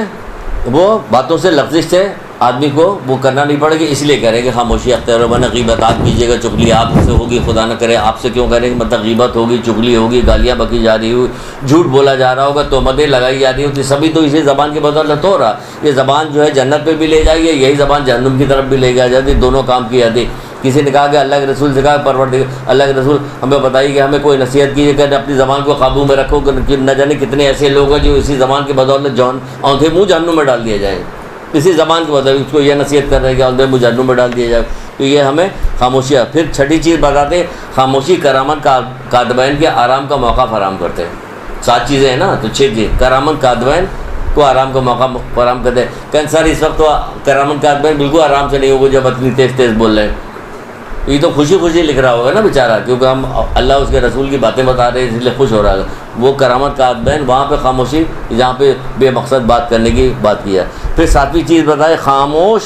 وہ باتوں سے لغزش سے آدمی کو وہ کرنا نہیں پڑے گا، اس لیے کہہ رہے کہ خاموشی اختیار ہو. ورنہ غیبت آپ کیجیے گا، چغلی آپ سے ہوگی، خدا نہ کرے آپ سے کیوں کریں، مطلب غیبت ہوگی، چغلی ہوگی، گالیاں بکی جا رہی ہوئی، جھوٹ بولا جا رہا ہوگا، تہمتیں لگائی جا رہی ہوتی، سبھی تو اسی زبان کی بدولت ہو رہا. یہ زبان جو ہے جنت پہ بھی لے جائے گی، یہی زبان جہنم کی طرف بھی لے جاتی، دونوں کام کی جاتی. کسی نے کہا کہ اللہ کے رسول سے کہا پروردگار اللہ کے رسول ہمیں بتائیے کہ ہمیں کوئی نصیحت کیجیے کہ اپنی زبان کو قابو میں رکھو کہ نہ جانے کتنے ایسے لوگ ہیں جو اسی زبان کی بدولت آنکھیں منہ جہنم میں ڈال دیے جائیں. اسی زبان کی بدولت اس کو یہ نصیحت کر رہے ہیں کہ آنکھیں منہ جہنم میں ڈال دیا جائے. تو یہ ہمیں خاموشی. پھر چھٹی چیز بتاتے خاموشی کرامت کاتبین کے آرام کا موقع فراہم کرتے ہیں. 7 چیزیں ہیں نا، تو 6 چیز کرامت کاتبین کو آرام کا موقع فراہم کرتے ہیں. کینسر اس وقت تو کرامت کاتبین بالکل آرام سے نہیں ہوگا جب اتنی تیز بول رہے ہیں. یہ تو خوشی لکھ رہا ہوگا نا بیچارہ، کیونکہ ہم اللہ اس کے رسول کی باتیں بتا رہے ہیں اس لیے خوش ہو رہا ہے. وہ کرامت کاتبین وہاں پہ خاموشی جہاں پہ بے مقصد بات کرنے کی بات کی ہے. پھر 7ویں چیز بتائے خاموش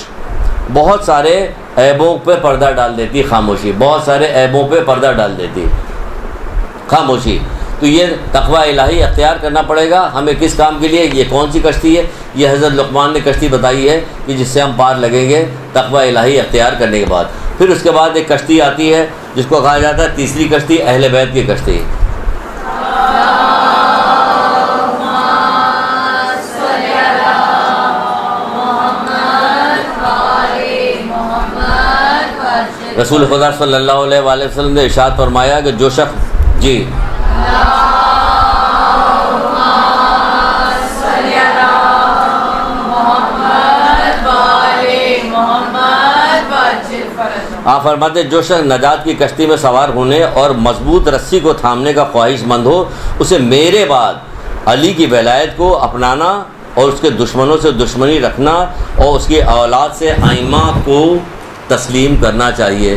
بہت سارے عیبوں پہ پردہ ڈال دیتی. خاموشی بہت سارے عیبوں پہ پردہ ڈال دیتی خاموشی. تو یہ تقویٰ الہی اختیار کرنا پڑے گا ہمیں. کس کام کے لیے؟ یہ کون سی کشتی ہے؟ یہ حضرت لقمان نے کشتی بتائی ہے کہ جس سے ہم پار لگیں گے تقویٰ الہی اختیار کرنے کے بعد. پھر اس کے بعد ایک کشتی آتی ہے جس کو کہا جاتا ہے تیسری کشتی، اہل بیت کی کشتی. رسول خدا صلی اللہ علیہ وآلہ وسلم نے ارشاد فرمایا کہ جو شخص جی آپ فرماتے جو شخص نجات کی کشتی میں سوار ہونے اور مضبوط رسی کو تھامنے کا خواہش مند ہو اسے میرے بعد علی کی ولایت کو اپنانا اور اس کے دشمنوں سے دشمنی رکھنا اور اس کی اولاد سے ائمہ کو تسلیم کرنا چاہیے.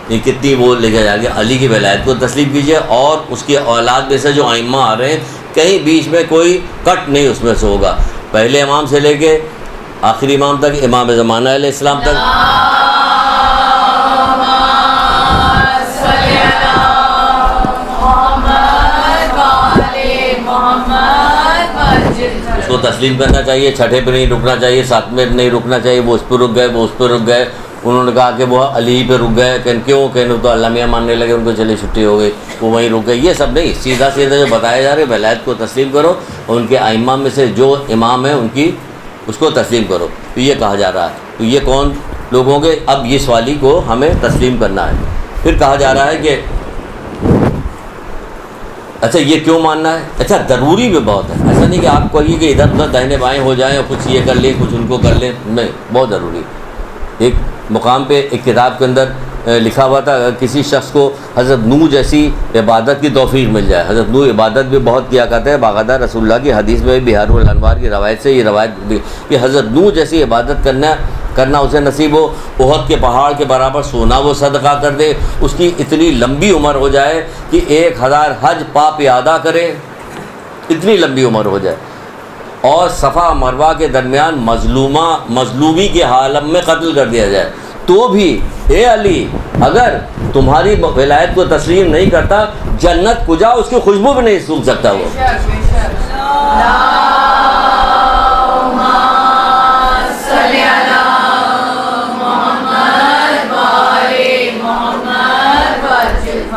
یہ کتنی وہ لے کے جائے گا. علی کی ولایت کو تسلیم کیجیے اور اس کی اولاد میں سے جو ائمہ آ رہے ہیں کہیں بیچ میں کوئی کٹ نہیں اس میں سے ہوگا. پہلے امام سے لے کے آخری امام تک، امام زمانہ علیہ السلام تک. اس کو تسلیم کرنا چاہیے، چھٹے پہ نہیں رکنا چاہیے، 7ویں نہیں رکنا چاہیے. وہ اس پہ رک گئے، وہ اس پہ رک گئے. انہوں نے کہا کہ وہ علی پہ رک گئے، کیوں کہنے تو اللہ میاں ماننے لگے، ان کو چلی چھٹی ہو گئی، وہ وہیں رک گئے. یہ سب نہیں، سیدھا جو بتایا جا رہا ہے ولایت کو تسلیم کرو اور ان کے ائمہ میں سے جو امام ہیں ان کی اس کو تسلیم کرو. تو یہ کہا جا رہا ہے. تو یہ کون لوگ ہوں گے؟ اب یہ سوالی کو ہمیں تسلیم کرنا ہے. پھر کہا جا رہا ہے کہ اچھا یہ کیوں ماننا ہے؟ اچھا ضروری بھی بہت ہے، ایسا نہیں کہ آپ کہیے کہ ادھر ادھر داہنے بائیں ہو جائیں اور کچھ یہ کر لیں کچھ ان کو کر لیں، نہیں، بہت ضروری۔ ایک مقام پہ ایک کتاب کے اندر لکھا ہوا تھا، اگر کسی شخص کو حضرت نوح جیسی عبادت کی توفیق مل جائے، حضرت نوح عبادت بھی بہت کیا کرتے ہیں، باقاعدہ رسول اللہ کی حدیث میں بہار الانوار کی روایت سے یہ روایت بھی کہ حضرت نوح جیسی عبادت کرنا اسے نصیب ہو، احد کے پہاڑ کے برابر سونا وہ صدقہ کر دے، اس کی اتنی لمبی عمر ہو جائے کہ 1000 حج پاپ ادا کرے، اتنی لمبی عمر ہو جائے، اور صفا مروہ کے درمیان مظلومی کے عالم میں قتل کر دیا جائے، تو بھی اے علی اگر تمہاری ولایت کو تسلیم نہیں کرتا، جنت کو جا اس کی خوشبو بھی نہیں سونگھ سکتا وہ۔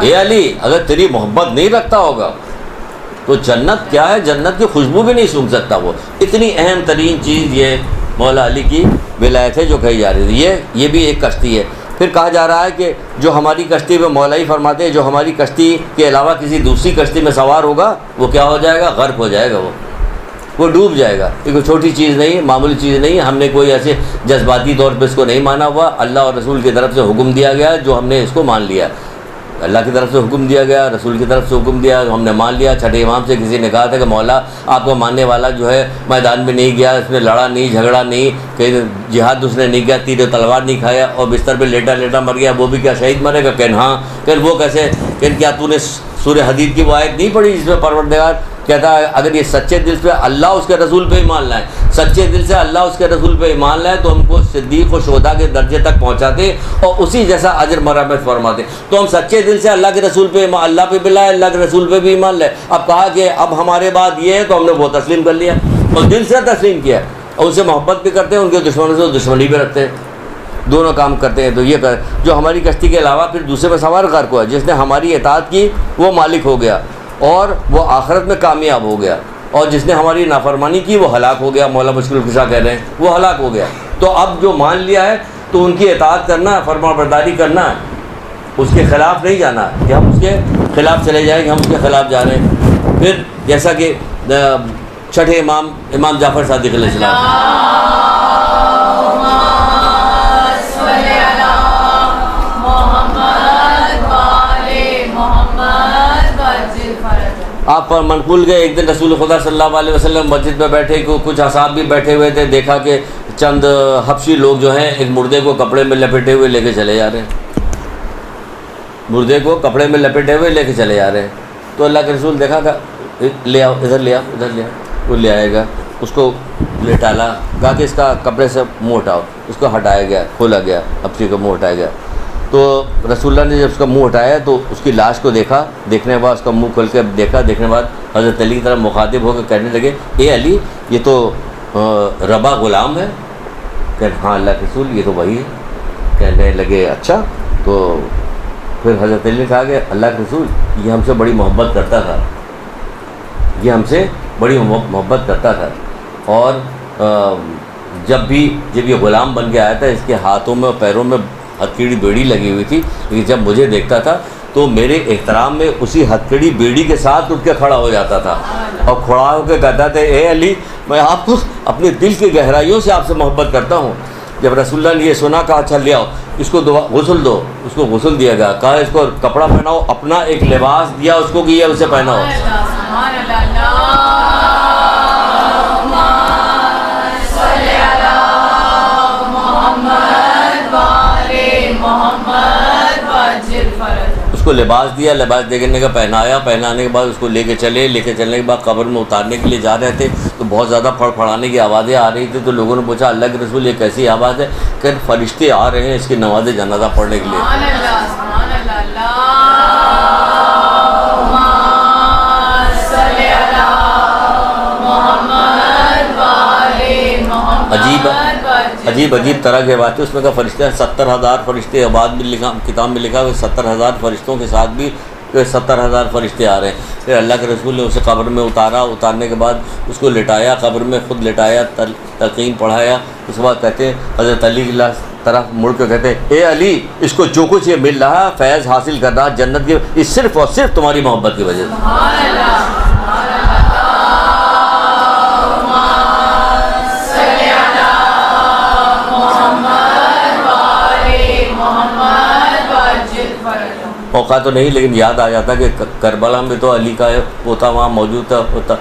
اے علی اگر تیری محبت نہیں رکھتا ہوگا تو جنت کیا ہے، جنت کی خوشبو بھی نہیں سونگھ سکتا وہ۔ اتنی اہم ترین چیز یہ مولا علی کی ولایت ہے جو کہی جا رہی ہے۔ یہ بھی ایک کشتی ہے۔ پھر کہا جا رہا ہے کہ جو ہماری کشتی میں، مولا ہی فرماتے ہیں، جو ہماری کشتی کے علاوہ کسی دوسری کشتی میں سوار ہوگا وہ کیا ہو جائے گا، غرق ہو جائے گا، وہ ڈوب جائے گا۔ یہ کوئی چھوٹی چیز نہیں، معمولی چیز نہیں، ہم نے کوئی ایسے جذباتی طور پہ اس کو نہیں مانا ہوا، اللہ اور رسول کی طرف سے حکم دیا گیا جو ہم نے اس کو مان لیا، اللہ کی طرف سے حکم دیا گیا، رسول کی طرف سے حکم دیا، ہم نے مان لیا۔ چھٹے امام سے کسی نے کہا تھا کہ مولا آپ کا ماننے والا جو ہے میدان میں نہیں گیا، اس نے لڑا نہیں، جھگڑا نہیں، کہیں جہاد اس نے نہیں کیا، تیر و تلوار نہیں کھایا، اور بستر پہ لیٹا مر گیا، وہ بھی کیا شہید مرے گا؟ کہ ہاں۔ کہ وہ کیسے؟ کہ کیا تو نے سورہ حدید کی وہ آیت نہیں پڑھی جس میں پروردگار کہتا ہے اگر یہ سچے دل سے اللہ اس کے رسول پہ ایمان لائیں، سچے دل سے اللہ اس کے رسول پہ ایمان لائیں تو ہم کو صدیق و شہداء کے درجے تک پہنچاتے اور اسی جیسا اجر مرحمت فرماتے۔ تو ہم سچے دل سے اللہ کے رسول پہ ایمان، اللہ پہ بھی لائے، اللہ کے رسول پہ بھی ایمان لائے۔ اب کہا کہ اب ہمارے بعد یہ ہے تو ہم نے وہ تسلیم کر لیا اور دل سے تسلیم کیا، اور ان سے محبت بھی کرتے ہیں، ان کے دشمنوں سے دشمنی بھی رکھتے ہیں، دونوں کام کرتے ہیں۔ تو یہ جو ہماری کشتی کے علاوہ پھر دوسرے میں سوار غرق ہوا، جس نے ہماری اطاعت کی وہ مالک ہو گیا اور وہ آخرت میں کامیاب ہو گیا، اور جس نے ہماری نافرمانی کی وہ ہلاک ہو گیا۔ مولا مشکل کشا کہہ رہے ہیں وہ ہلاک ہو گیا۔ تو اب جو مان لیا ہے تو ان کی اطاعت کرنا ہے، فرما برداری کرنا ہے، اس کے خلاف نہیں جانا کہ ہم اس کے خلاف چلے جائیں کہ ہم اس کے خلاف جا رہے ہیں۔ پھر جیسا کہ چھٹے امام جعفر صادق علیہ السلام، آپ پر منقول گئے، ایک دن رسول خدا صلی اللہ علیہ وسلم مسجد میں بیٹھے، کچھ اصحاب بھی بیٹھے ہوئے تھے، دیکھا کہ چند حبشی لوگ جو ہیں ایک مردے کو کپڑے میں لپیٹے ہوئے لے کے چلے جا رہے ہیں، مردے کو کپڑے میں لپیٹے ہوئے لے کے چلے جا رہے ہیں۔ تو اللہ کے رسول دیکھا کہ لے آؤ، ادھر لے آؤ، ادھر لے آؤ، وہ لے آئے گا، اس کو لٹالا، کہا کہ اس کا کپڑے سے منہ ہٹاؤ، اس کو ہٹایا گیا، کھولا گیا، حبشی کا منہ ہٹایا گیا۔ تو رسول اللہ نے جب اس کا منہ ہٹایا تو اس کی لاش کو دیکھا، دیکھنے کے بعد اس کا منہ کھول کے دیکھا، دیکھنے کے بعد حضرت علی کی طرف مخاطب ہو کے کہنے لگے اے علی یہ تو ربا غلام ہے۔ کہ ہاں اللہ کے رسول یہ تو وہی ہے۔ کہنے لگے اچھا۔ تو پھر حضرت علی نے کہا کہ اللہ کے رسول یہ ہم سے بڑی محبت کرتا تھا، یہ ہم سے بڑی محبت کرتا تھا، اور جب یہ غلام بن کے آیا تھا اس کے ہاتھوں میں اور پیروں میں ہتھیڑی بیڑی لگی ہوئی تھی، لیکن جب مجھے دیکھتا تھا تو میرے احترام میں اسی ہتھیڑی بیڑی کے ساتھ اٹھ کے کھڑا ہو جاتا تھا اور کھڑا ہو کے کہتا تھا اے علی میں آپ کو اپنے دل کی گہرائیوں سے آپ سے محبت کرتا ہوں۔ جب رسول اللہ نے یہ سنا کہا اچھا لے آؤ اس کو غسل دو، اس کو غسل دیا گیا، کہا اس کو کپڑا پہناؤ، اپنا ایک لباس دیا اس کو کہ یہ اسے پہناؤ۔ اس کو لباس دیا، لباس دینے کا پہنایا، پہنانے کے بعد اس کو لے کے چلنے کے بعد قبر میں اتارنے کے لیے جا رہے تھے تو بہت زیادہ پھڑپھڑانے کی آوازیں آ رہی تھی۔ تو لوگوں نے پوچھا اللہ کے رسول یہ کیسی آواز ہے؟ کہ فرشتے آ رہے ہیں اس کی نماز جنازہ پڑھنے کے لیے۔ عجیب طرح کے بات ہے، اس میں کا فرشتے 70,000 فرشتے، بعد میں لکھا کتاب میں لکھا کہ 70,000 فرشتوں کے ساتھ بھی 70,000 فرشتے آ رہے ہیں۔ پھر اللہ کے رسول نے اسے قبر میں اتارنے کے بعد اس کو لٹایا، قبر میں خود لٹایا، تلقین پڑھایا۔ اس کے بعد کہتے ہیں حضرت علی کی طرف مڑ کے کہتے ہیں اے علی اس کو جو کچھ یہ مل رہا فیض حاصل کر رہا جنت کی، یہ صرف اور صرف تمہاری محبت کی وجہ سے۔ موقع تو نہیں، لیکن یاد آ جاتا کہ کربلا میں تو علی کا پوتا وہاں موجود تھا،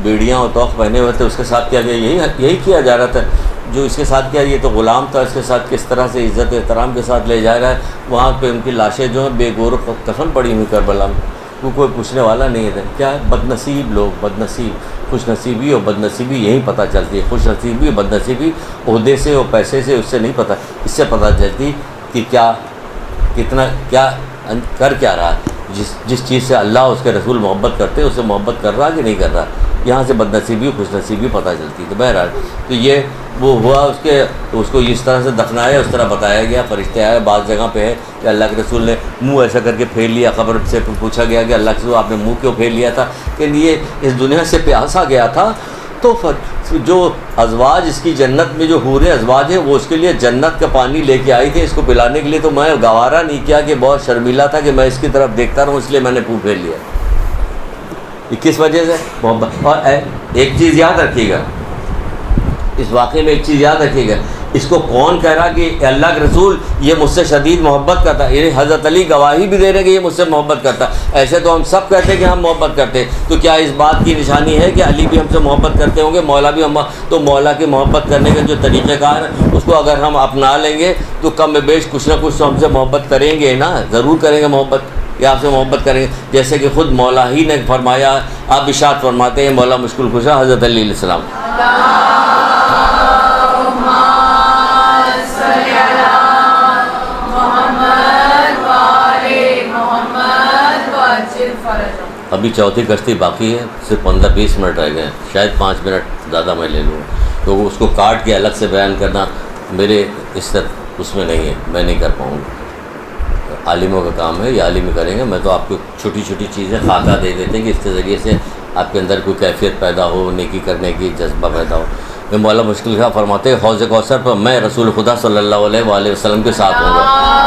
بیڑیاں اور توق پہنے ہوئے تھے، اس کے ساتھ کیا گیا یہی کیا جا رہا تھا جو اس کے ساتھ کیا، یہ تو غلام تھا، اس کے ساتھ کس طرح سے عزت و احترام کے ساتھ لے جا رہا ہے. وہاں پہ ان کی لاشیں جو ہیں بے گور و کفن پڑی ہوئی کربلا میں، وہ کوئی پوچھنے والا نہیں ہے. کیا ہے؟ بد نصیب لوگ، بد نصیب. خوش نصیبی اور بد نصیبی یہیں پتہ چلتی ہے. خوش نصیبی اور بد نصیبی عہدے سے اور پیسے سے اس سے نہیں پتہ، اس سے پتہ چلتی کہ کیا کتنا کیا کر کیا رہا ہے. جس چیز سے اللہ اور اس کے رسول محبت کرتے ہیں، اس سے محبت کر رہا کہ نہیں کر رہا، یہاں سے بد نصیبی خوش نصیبی پتہ چلتی. تو بہرحال تو یہ وہ ہوا، اس کو اس طرح سے دفنایا، اس طرح بتایا گیا. فرشتے آئے، بعض جگہ پہ ہے کہ اللہ کے رسول نے منہ ایسا کر کے پھیر لیا. قبر سے پوچھا گیا کہ اللہ کے رسول آپ نے منہ کیوں پھیر لیا تھا؟ کہ یہ اس دنیا سے پیاسا گیا تھا، تو جو ازواج اس کی جنت میں جو حوریں ازواج ہیں وہ اس کے لیے جنت کا پانی لے کے آئی تھی اس کو پلانے کے لیے، تو میں گوارا نہیں کیا کہ بہت شرمیلا تھا کہ میں اس کی طرف دیکھتا رہوں، اس لیے میں نے منہ پھیر لیا. یہ کس وجہ سے؟ محبت. اور ایک چیز یاد رکھیے گا، اس واقعے میں ایک چیز یاد رکھیے گا، اس کو کون کہہ رہا کہ اللہ کے رسول یہ مجھ سے شدید محبت کرتا ہے؟ حضرت علی گواہی بھی دے رہے کہ یہ مجھ سے محبت کرتا ہے. ایسے تو ہم سب کہتے ہیں کہ ہم محبت کرتے ہیں، تو کیا اس بات کی نشانی ہے کہ علی بھی ہم سے محبت کرتے ہوں گے، مولا بھی ہم؟ تو مولا کی محبت کرنے کے جو طریقہ کار ہے اس کو اگر ہم اپنا لیں گے تو کم بیش کچھ نہ کچھ تو ہم سے محبت کریں گے نا، ضرور کریں گے محبت، یا آپ سے محبت کریں گے. جیسے کہ خود مولا ہی نے فرمایا، آپ ارشاد فرماتے ہیں، مولا مشکل خوشا حضرت علی علیہ السلام، ابھی چوتھی کشتی باقی ہے، صرف 15-20 منٹ رہ گئے ہیں، شاید 5 منٹ زیادہ میں لے لوں، تو اس کو کاٹ کے الگ سے بیان کرنا میرے اس میں نہیں ہے، میں نہیں کر پاؤں گا. عالموں کا کام ہے، یہ عالم کریں گے. میں تو آپ کو چھوٹی چھوٹی چیزیں خاکہ دے دیتے ہیں کہ اس کے ذریعے سے آپ کے اندر کوئی کیفیت پیدا ہو، نیکی کرنے کی جذبہ پیدا ہو. میں مولا مشکل خواہ فرماتے ہیں، حوض کوثر پر میں رسول خدا صلی اللہ علیہ وآلہ وسلم کے ساتھ ہوں گا.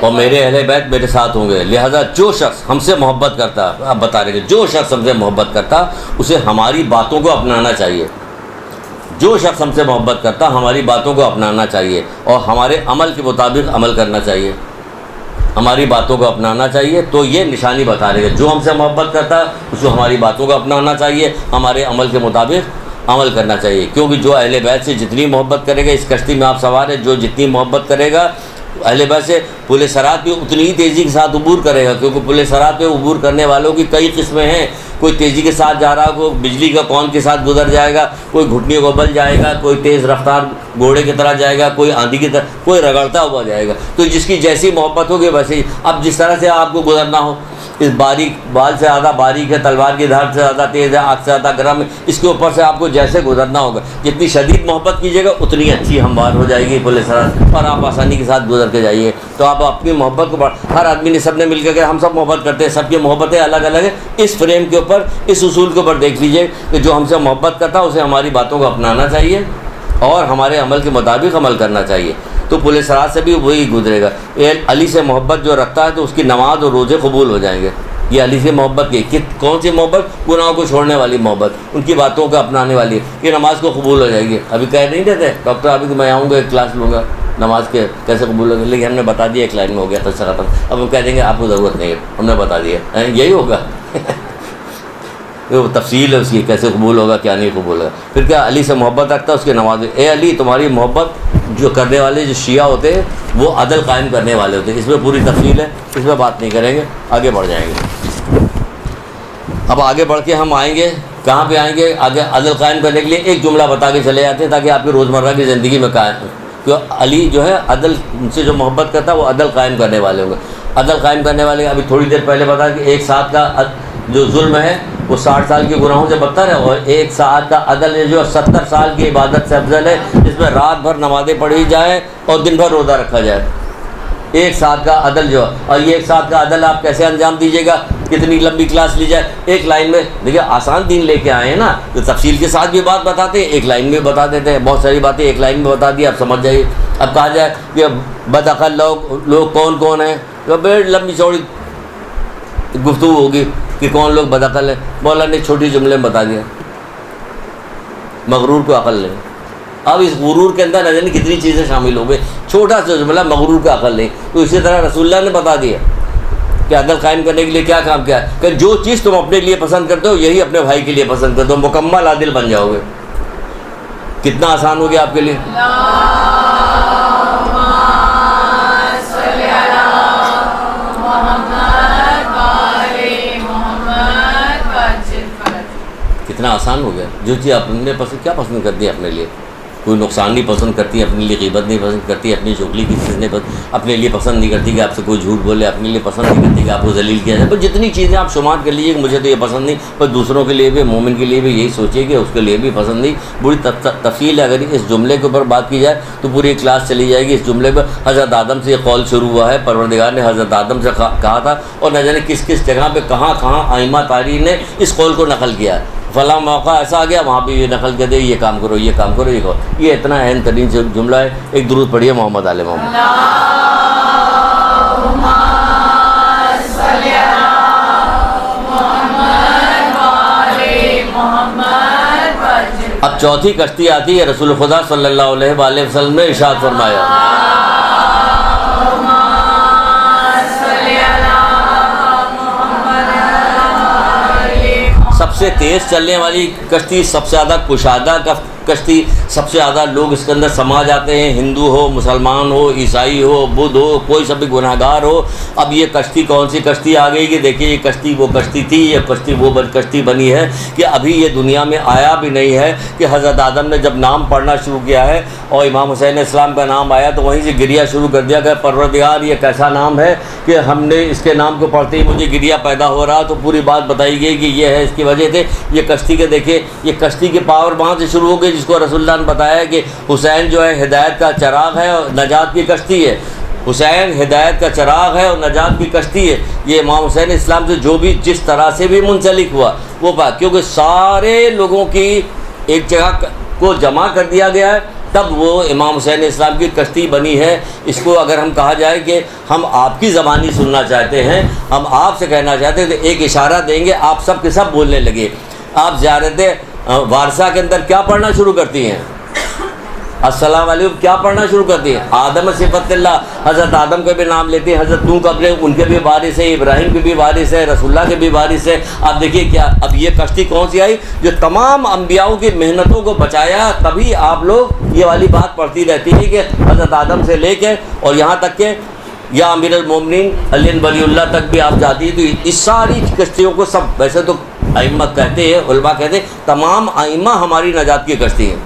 اور میرے اہل بیت میرے ساتھ ہوں گے. لہذا جو شخص ہم سے محبت کرتا، آپ بتا رہے کہ جو شخص ہم سے محبت کرتا اسے ہماری باتوں کو اپنانا چاہیے. جو شخص ہم سے محبت کرتا ہماری باتوں کو اپنانا چاہیے اور ہمارے عمل کے مطابق عمل کرنا چاہیے. ہماری باتوں کو اپنانا چاہیے، تو یہ نشانی بتا رہے ہیں جو ہم سے محبت کرتا اس کو ہماری باتوں کو اپنانا چاہیے، ہمارے عمل کے مطابق عمل کرنا چاہیے. کیونکہ جو اہل بیت سے جتنی محبت کرے گا، اس کشتی میں آپ سوار ہے، جو جتنی محبت کرے گا اہل بیت سے پل صراط پہ اتنی ہی تیزی کے ساتھ عبور کرے گا. کیونکہ پل صراط پہ عبور کرنے والوں کی کئی قسمیں ہیں. کوئی تیزی کے ساتھ جا رہا، کوئی بجلی کا کون کے ساتھ گزر جائے گا، کوئی گھٹنیوں کو بل جائے گا، کوئی تیز رفتار گھوڑے کی طرح جائے گا، کوئی آندھی کی طرح، کوئی رگڑتا ہوا جائے گا. تو جس کی جیسی محبت ہوگی ویسے ہی. اب جس طرح سے آپ کو گزرنا ہو، اس باریک بال سے زیادہ باریک ہے، تلوار کی دھار سے زیادہ تیز ہے، آگ سے زیادہ گرم ہے، اس کے اوپر سے آپ کو جیسے گزرنا ہوگا. جتنی شدید محبت کیجیے گا اتنی اچھی ہموار ہو جائے گی پل صراط، اور آپ آسانی کے ساتھ گزر کے جائیے. تو آپ اپنی محبت کو ہر آدمی نے، سب نے مل کے، ہم سب محبت کرتے ہیں، سب کی محبتیں الگ الگ ہیں. اس فریم کے اوپر، اس اصول کے اوپر دیکھ لیجیے کہ جو ہم سے محبت کرتا اسے ہماری باتوں کو اپنانا چاہیے اور ہمارے عمل کے مطابق عمل کرنا چاہیے. تو پل صراط سے بھی وہی گزرے گا. علی سے محبت جو رکھتا ہے تو اس کی نماز اور روزے قبول ہو جائیں گے. یہ علی سے محبت کی کون سی محبت؟ گناہوں کو چھوڑنے والی محبت، ان کی باتوں کو اپنانے والی. یہ نماز کو قبول ہو جائے گی. ابھی کہہ نہیں دیتے ڈاکٹر ابھی کہ میں آؤں گا ایک کلاس لوں گا نماز کے کیسے قبول ہوگی، لیکن ہم نے بتا دیا ایک لائن میں ہو گیا تو ختم. اب ہم کہہ دیں گے آپ کو ضرورت نہیں ہے، ہم نے بتا دیا. یہی ہوگا. وہ تفصیل ہے اس کی، کیسے قبول ہوگا کیا نہیں قبول ہوگا. پھر کیا علی سے محبت رکھتا ہے اس کی نماز. اے علی، تمہاری محبت جو کرنے والے جو شیعہ ہوتے ہیں وہ عدل قائم کرنے والے ہوتے ہیں. اس میں پوری تفصیل ہے، اس میں بات نہیں کریں گے، آگے بڑھ جائیں گے. اب آگے بڑھ کے ہم آئیں گے، کہاں پہ آئیں گے؟ آگے عدل قائم کرنے کے لیے ایک جملہ بتا کے چلے جاتے ہیں تاکہ آپ کی روزمرہ کی زندگی میں قائم. علی جو ہے عدل، ان سے جو محبت کرتا ہے وہ عدل قائم کرنے والے ہوں گے. عدل قائم کرنے والے ابھی تھوڑی دیر پہلے بتا کہ ایک ساتھ کا جو ظلم ہے وہ 60 سال کے گناہوں سے بدتر ہے، اور ایک ساتھ کا عدل ہے جو 70 سال کی عبادت سے افضل ہے، جس میں رات بھر نمازیں پڑھی جائیں اور دن بھر روزہ رکھا جائے. ایک ساتھ کا عدل جو ہے، اور یہ ایک ساتھ کا عدل آپ کیسے انجام دیجیے گا؟ کتنی لمبی کلاس لی جائے؟ ایک لائن میں. دیکھیے آسان دین لے کے آئے ہیں نا، تو تفصیل کے ساتھ بھی بات بتاتے ہیں، ایک لائن میں بتا دیتے ہیں. بہت ساری باتیں ایک لائن میں بتا دی، آپ سمجھ جائیے. اب کہا جائے کہ بدعقل لوگ کون کون ہیں، تو بڑی لمبی چوڑی گفتگو ہوگی کہ کون لوگ بدعقل ہیں. مولا نے چھوٹی جملے میں بتا دیا. مغرور کو عقل نہیں. اب اس غرور کے اندر نہ جانے کتنی چیزیں شامل ہو گئی. چھوٹا سا جملہ مغرور کو عقل نہیں. تو اسی طرح رسول اللہ نے بتا دیا کہ عدل قائم کرنے کے لیے کیا کام کیا ہے کہ جو چیز تم اپنے لیے پسند کرتے ہو یہی اپنے بھائی کے لیے پسند کرتے ہو, مکمل عادل بن جاؤ گے. کتنا آسان ہو گیا آپ کے لیے. کتنا آسان ہو گیا. جو چیز اپنے پسند کیا پسند کرتی ہے اپنے لیے, کوئی نقصان نہیں پسند کرتی, اپنے لیے غیبت نہیں پسند کرتی, اپنی چغلی کی چیز نہیں پسند, اپنے لیے پسند نہیں کرتی کہ آپ سے کوئی جھوٹ بولے, اپنے لیے پسند نہیں کرتی کہ آپ کو ذلیل کیا جائے. پر جتنی چیزیں آپ شمار کر لیجیے کہ مجھے تو یہ پسند نہیں, پر دوسروں کے لیے بھی, مومن کے لیے بھی یہی سوچیے کہ اس کے لیے بھی پسند نہیں. بری تفصیل ہے. اگر اس جملے کے اوپر بات کی جائے تو پوری کلاس چلی جائے گی. اس جملے پر حضرت آدم سے یہ قول شروع ہوا ہے. پروردگار نے حضرت آدم سے کہا تھا, اور نہ جانے کس کس جگہ پہ کہاں کہاں ائمہ تاریخ نے اس قول کو نقل کیا ہے. فلاں موقع ایسا آ گیا وہاں پہ یہ نقل کر دے, یہ کام کرو, یہ کام کرو, یہ کرو. یہ اتنا اہم ترین جملہ ہے. ایک درود پڑھیے محمد آل محمد. اب چوتھی کشتی آتی ہے. رسول خدا صلی اللہ علیہ وآلہ وسلم نے ارشاد فرمایا, سب سے تیز چلنے والی کشتی, سب سے زیادہ کشادہ کشتی, سب سے زیادہ لوگ اس کے اندر سما جاتے ہیں, ہندو ہو, مسلمان ہو, عیسائی ہو, بدھ ہو, کوئی سب بھی گناہ گار ہو. اب یہ کشتی کون سی کشتی آ گئی کہ دیکھیے یہ کشتی وہ کشتی تھی, یہ کشتی وہ کشتی بنی ہے کہ ابھی یہ دنیا میں آیا بھی نہیں ہے کہ حضرت آدم نے جب نام پڑھنا شروع کیا ہے اور امام حسین علیہ السلام کا نام آیا تو وہیں سے گریہ شروع کر دیا کہ پروردگار یہ کیسا نام ہے کہ ہم نے اس کے نام کو پڑھتے ہی مجھے گریہ پیدا ہو رہا. تو پوری بات بتائی گئی کہ یہ ہے, اس کی وجہ سے یہ کشتی کے دیکھیں یہ کشتی کی پاور وہاں سے شروع ہو گئی جس کو رسول اللہ نے بتایا کہ حسین جو ہے ہدایت کا چراغ ہے اور نجات کی کشتی ہے. حسین ہدایت کا چراغ ہے اور نجات کی کشتی ہے. یہ امام حسین اسلام سے جو بھی جس طرح سے بھی منسلک ہوا وہ بات, کیونکہ سارے لوگوں کی ایک جگہ کو جمع کر دیا گیا ہے تب وہ امام حسین اسلام کی کشتی بنی ہے. اس کو اگر ہم کہا جائے کہ ہم آپ کی زبانی سننا چاہتے ہیں, ہم آپ سے کہنا چاہتے ہیں تو ایک اشارہ دیں گے, آپ سب کے سب بولنے لگے. آپ زیارت وارثہ کے اندر کیا پڑھنا شروع کرتی ہیں, السلام علیکم کیا پڑھنا شروع کرتی ہیں, آدم صفت اللہ, حضرت آدم کا بھی نام لیتے ہیں, حضرت نوح قبل ان کے بھی وارث ہے, ابراہیم کے بھی وارث ہے, رسول اللہ کے بھی وارث ہے. آپ دیکھیے کیا اب یہ کشتی کون سی آئی جو تمام انبیاءوں کی محنتوں کو بچایا. تبھی آپ لوگ یہ والی بات پڑھتی رہتی ہے کہ حضرت آدم سے لے کے اور یہاں تک کہ یا امیر المومنین علی ولی اللہ تک بھی آپ جاتی ہے. تو اس ساری کشتیوں کو سب ویسے تو ائمہ کہتے ہیں, علماء کہتے ہیں تمام ائمہ ہماری نجات کی کشتی ہیں,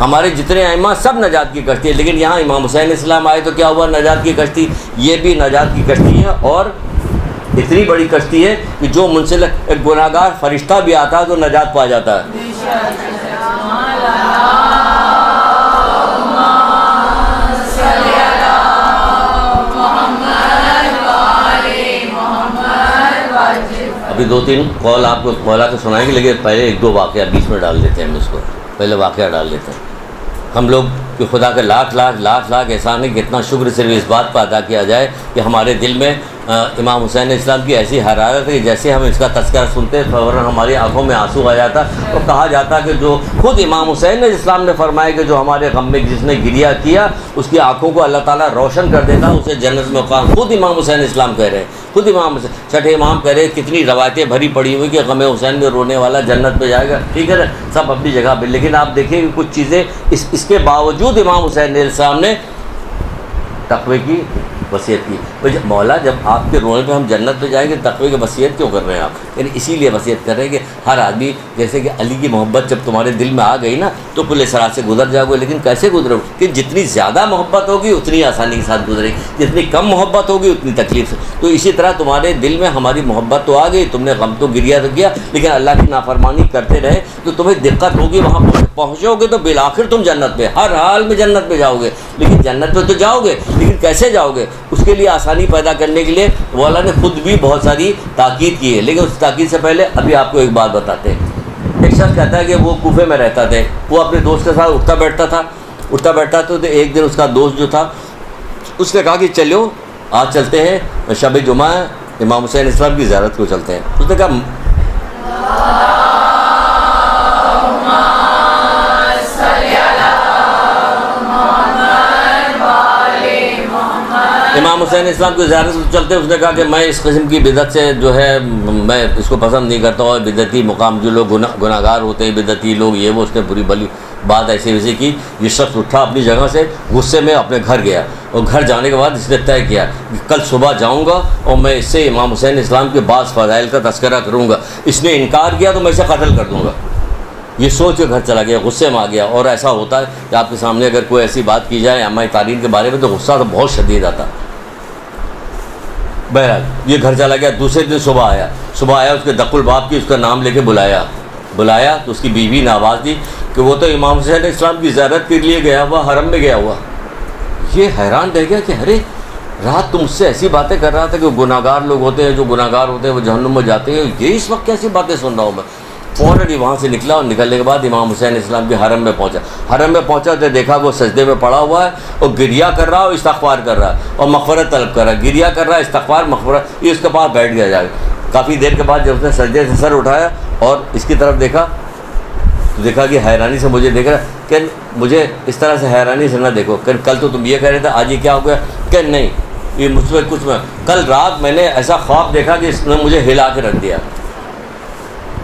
ہمارے جتنے ائمہ سب نجات کی کشتی ہے. لیکن یہاں امام حسین اسلام آئے تو کیا ہوا, نجات کی کشتی. یہ بھی نجات کی کشتی ہے اور اتنی بڑی کشتی ہے کہ جو منسلک ایک گناہ گار فرشتہ بھی آتا ہے تو نجات پا جاتا ہے. ابھی دو تین قول آپ کو مولا کے سنائیں گے, لیکن پہلے ایک دو واقعہ بیچ میں ڈال دیتے ہیں. ہم اس کو پہلے واقعہ ڈال دیتے ہیں. ہم لوگ کہ خدا کے لاکھ لاکھ احسان ہے کہ اتنا شکر صرف اس بات پر ادا کیا جائے کہ ہمارے دل میں امام حسین اسلام کی ایسی حرارت ہے کہ جیسے ہم اس کا تذکرہ سنتے فوراً ہماری آنکھوں میں آنسو آ جاتا. اور کہا جاتا کہ جو خود امام حسین اسلام نے فرمایا کہ جو ہمارے غم میں جس نے گریہ کیا اس کی آنکھوں کو اللہ تعالیٰ روشن کر دیتا, اسے جنت میں مقام. خود امام حسین اسلام کہہ رہے ہیں, خود امام حسین چھٹے امام کہہ رہے ہیں. کتنی روایتیں بھری پڑی ہوئی کہ غم حسین میں رونے والا جنت میں جائے گا. ٹھیک ہے نا, سب اپنی جگہ پہ. لیکن آپ دیکھیں کہ کچھ چیزیں اس کے باوجود امام حسین اسلام نے تقوی کی وصیت کی. مولا جب آپ کے رونے پہ ہم جنت پہ جائیں گے تقوی کی وصیت کیوں کر رہے ہیں آپ, یعنی اسی لیے وصیت کر رہے ہیں کہ ہر آدمی جیسے کہ علی کی محبت جب تمہارے دل میں آ گئی نا تو پل صراط سے گزر جاؤ گے. لیکن کیسے گزرو کہ جتنی زیادہ محبت ہوگی اتنی آسانی کے ساتھ گزرے گی, جتنی کم محبت ہوگی اتنی تکلیف سے. تو اسی طرح تمہارے دل میں ہماری محبت تو آ گئی, تم نے غم تو گریہ تو کیا, لیکن اللہ کی نافرمانی کرتے رہے تو تمہیں دقت ہوگی. وہاں پہنچو گے تو بالآخر تم جنت پہ, ہر حال میں جنت پہ جاؤ گے. لیکن جنت پہ تو جاؤ گے, لیکن کیسے جاؤ گے, اس کے لیے آسانی پیدا کرنے کے لیے مولا نے خود بھی بہت ساری تاکید کی ہے. لیکن اس تاکید سے پہلے ابھی آپ کو ایک بات بتاتے ہیں. ایک شخص کہتا ہے کہ وہ کوفے میں رہتا تھا, وہ اپنے دوست کے ساتھ اٹھتا بیٹھتا تھا. تو ایک دن اس کا دوست جو تھا اس نے کہا کہ چلو آج چلتے ہیں شب جمعہ امام حسین اسلام کی زیارت کو چلتے ہیں. اس نے کہا حسین اسلام کی زیارت سے چلتے اس نے کہا کہ میں اس قسم کی بدعت سے جو ہے میں اس کو پسند نہیں کرتا ہوں، بدعتی مقام جو لوگ گناہ گار ہوتے ہیں، بدعتی لوگ یہ وہ، اس نے بری بھلی بات ایسی ویسی کی. یہ شخص اٹھا اپنی جگہ سے، غصے میں اپنے گھر گیا، اور گھر جانے کے بعد اس نے طے کیا کہ کل صبح جاؤں گا اور میں اس سے امام حسین اسلام کے بعض فضائل کا تذکرہ کروں گا، اس نے انکار کیا تو میں اسے قتل کر دوں گا. یہ سوچ کے گھر چلا گیا، غصے میں آ گیا. اور ایسا ہوتا ہے کہ آپ کے سامنے اگر کوئی ایسی بات کی جائے امام تارین کے بارے میں تو غصہ تو بہت شدید آتا. بہرحال یہ گھر چلا گیا. دوسرے دن صبح آیا اس کے دق الباب کی، اس کا نام لے کے بلایا تو اس کی بیوی نے آواز دی کہ وہ تو امام حسین اسلام کی زیارت کے لیے گیا ہوا، حرم میں گیا ہوا. یہ حیران رہ گیا کہ ارے رات تم اس سے ایسی باتیں کر رہا تھا کہ گناہ گار لوگ ہوتے ہیں، جو گناہ گار ہوتے ہیں وہ جہنم میں جاتے ہیں، یہ اس وقت کیسی باتیں سن رہا ہوں میں. فوراً وہاں سے نکلا، اور نکلنے کے بعد امام حسین اسلام کے حرم میں پہنچا تو دیکھا وہ سجدے میں پڑا ہوا ہے اور گریا کر رہا ہے اور استغفار کر رہا ہے اور مغفرت طلب کر رہا ہے. گریا کر رہا ہے، استغفار، مغفرت. یہ اس کے پاس بیٹھ گیا جا کے. کافی دیر کے بعد جب اس نے سجدے سے سر اٹھایا اور اس کی طرف دیکھا تو دیکھا کہ حیرانی سے مجھے دیکھ رہا کہ مجھے اس طرح سے حیرانی سے نہ دیکھو کہ کل تو تم یہ کہہ رہے تھے، آج یہ کیا ہو گیا؟ کہ نہیں، یہ مجھ سے کچھ میں کل رات میں نے ایسا خواب دیکھا کہ اس نے مجھے ہلا کے رکھ دیا.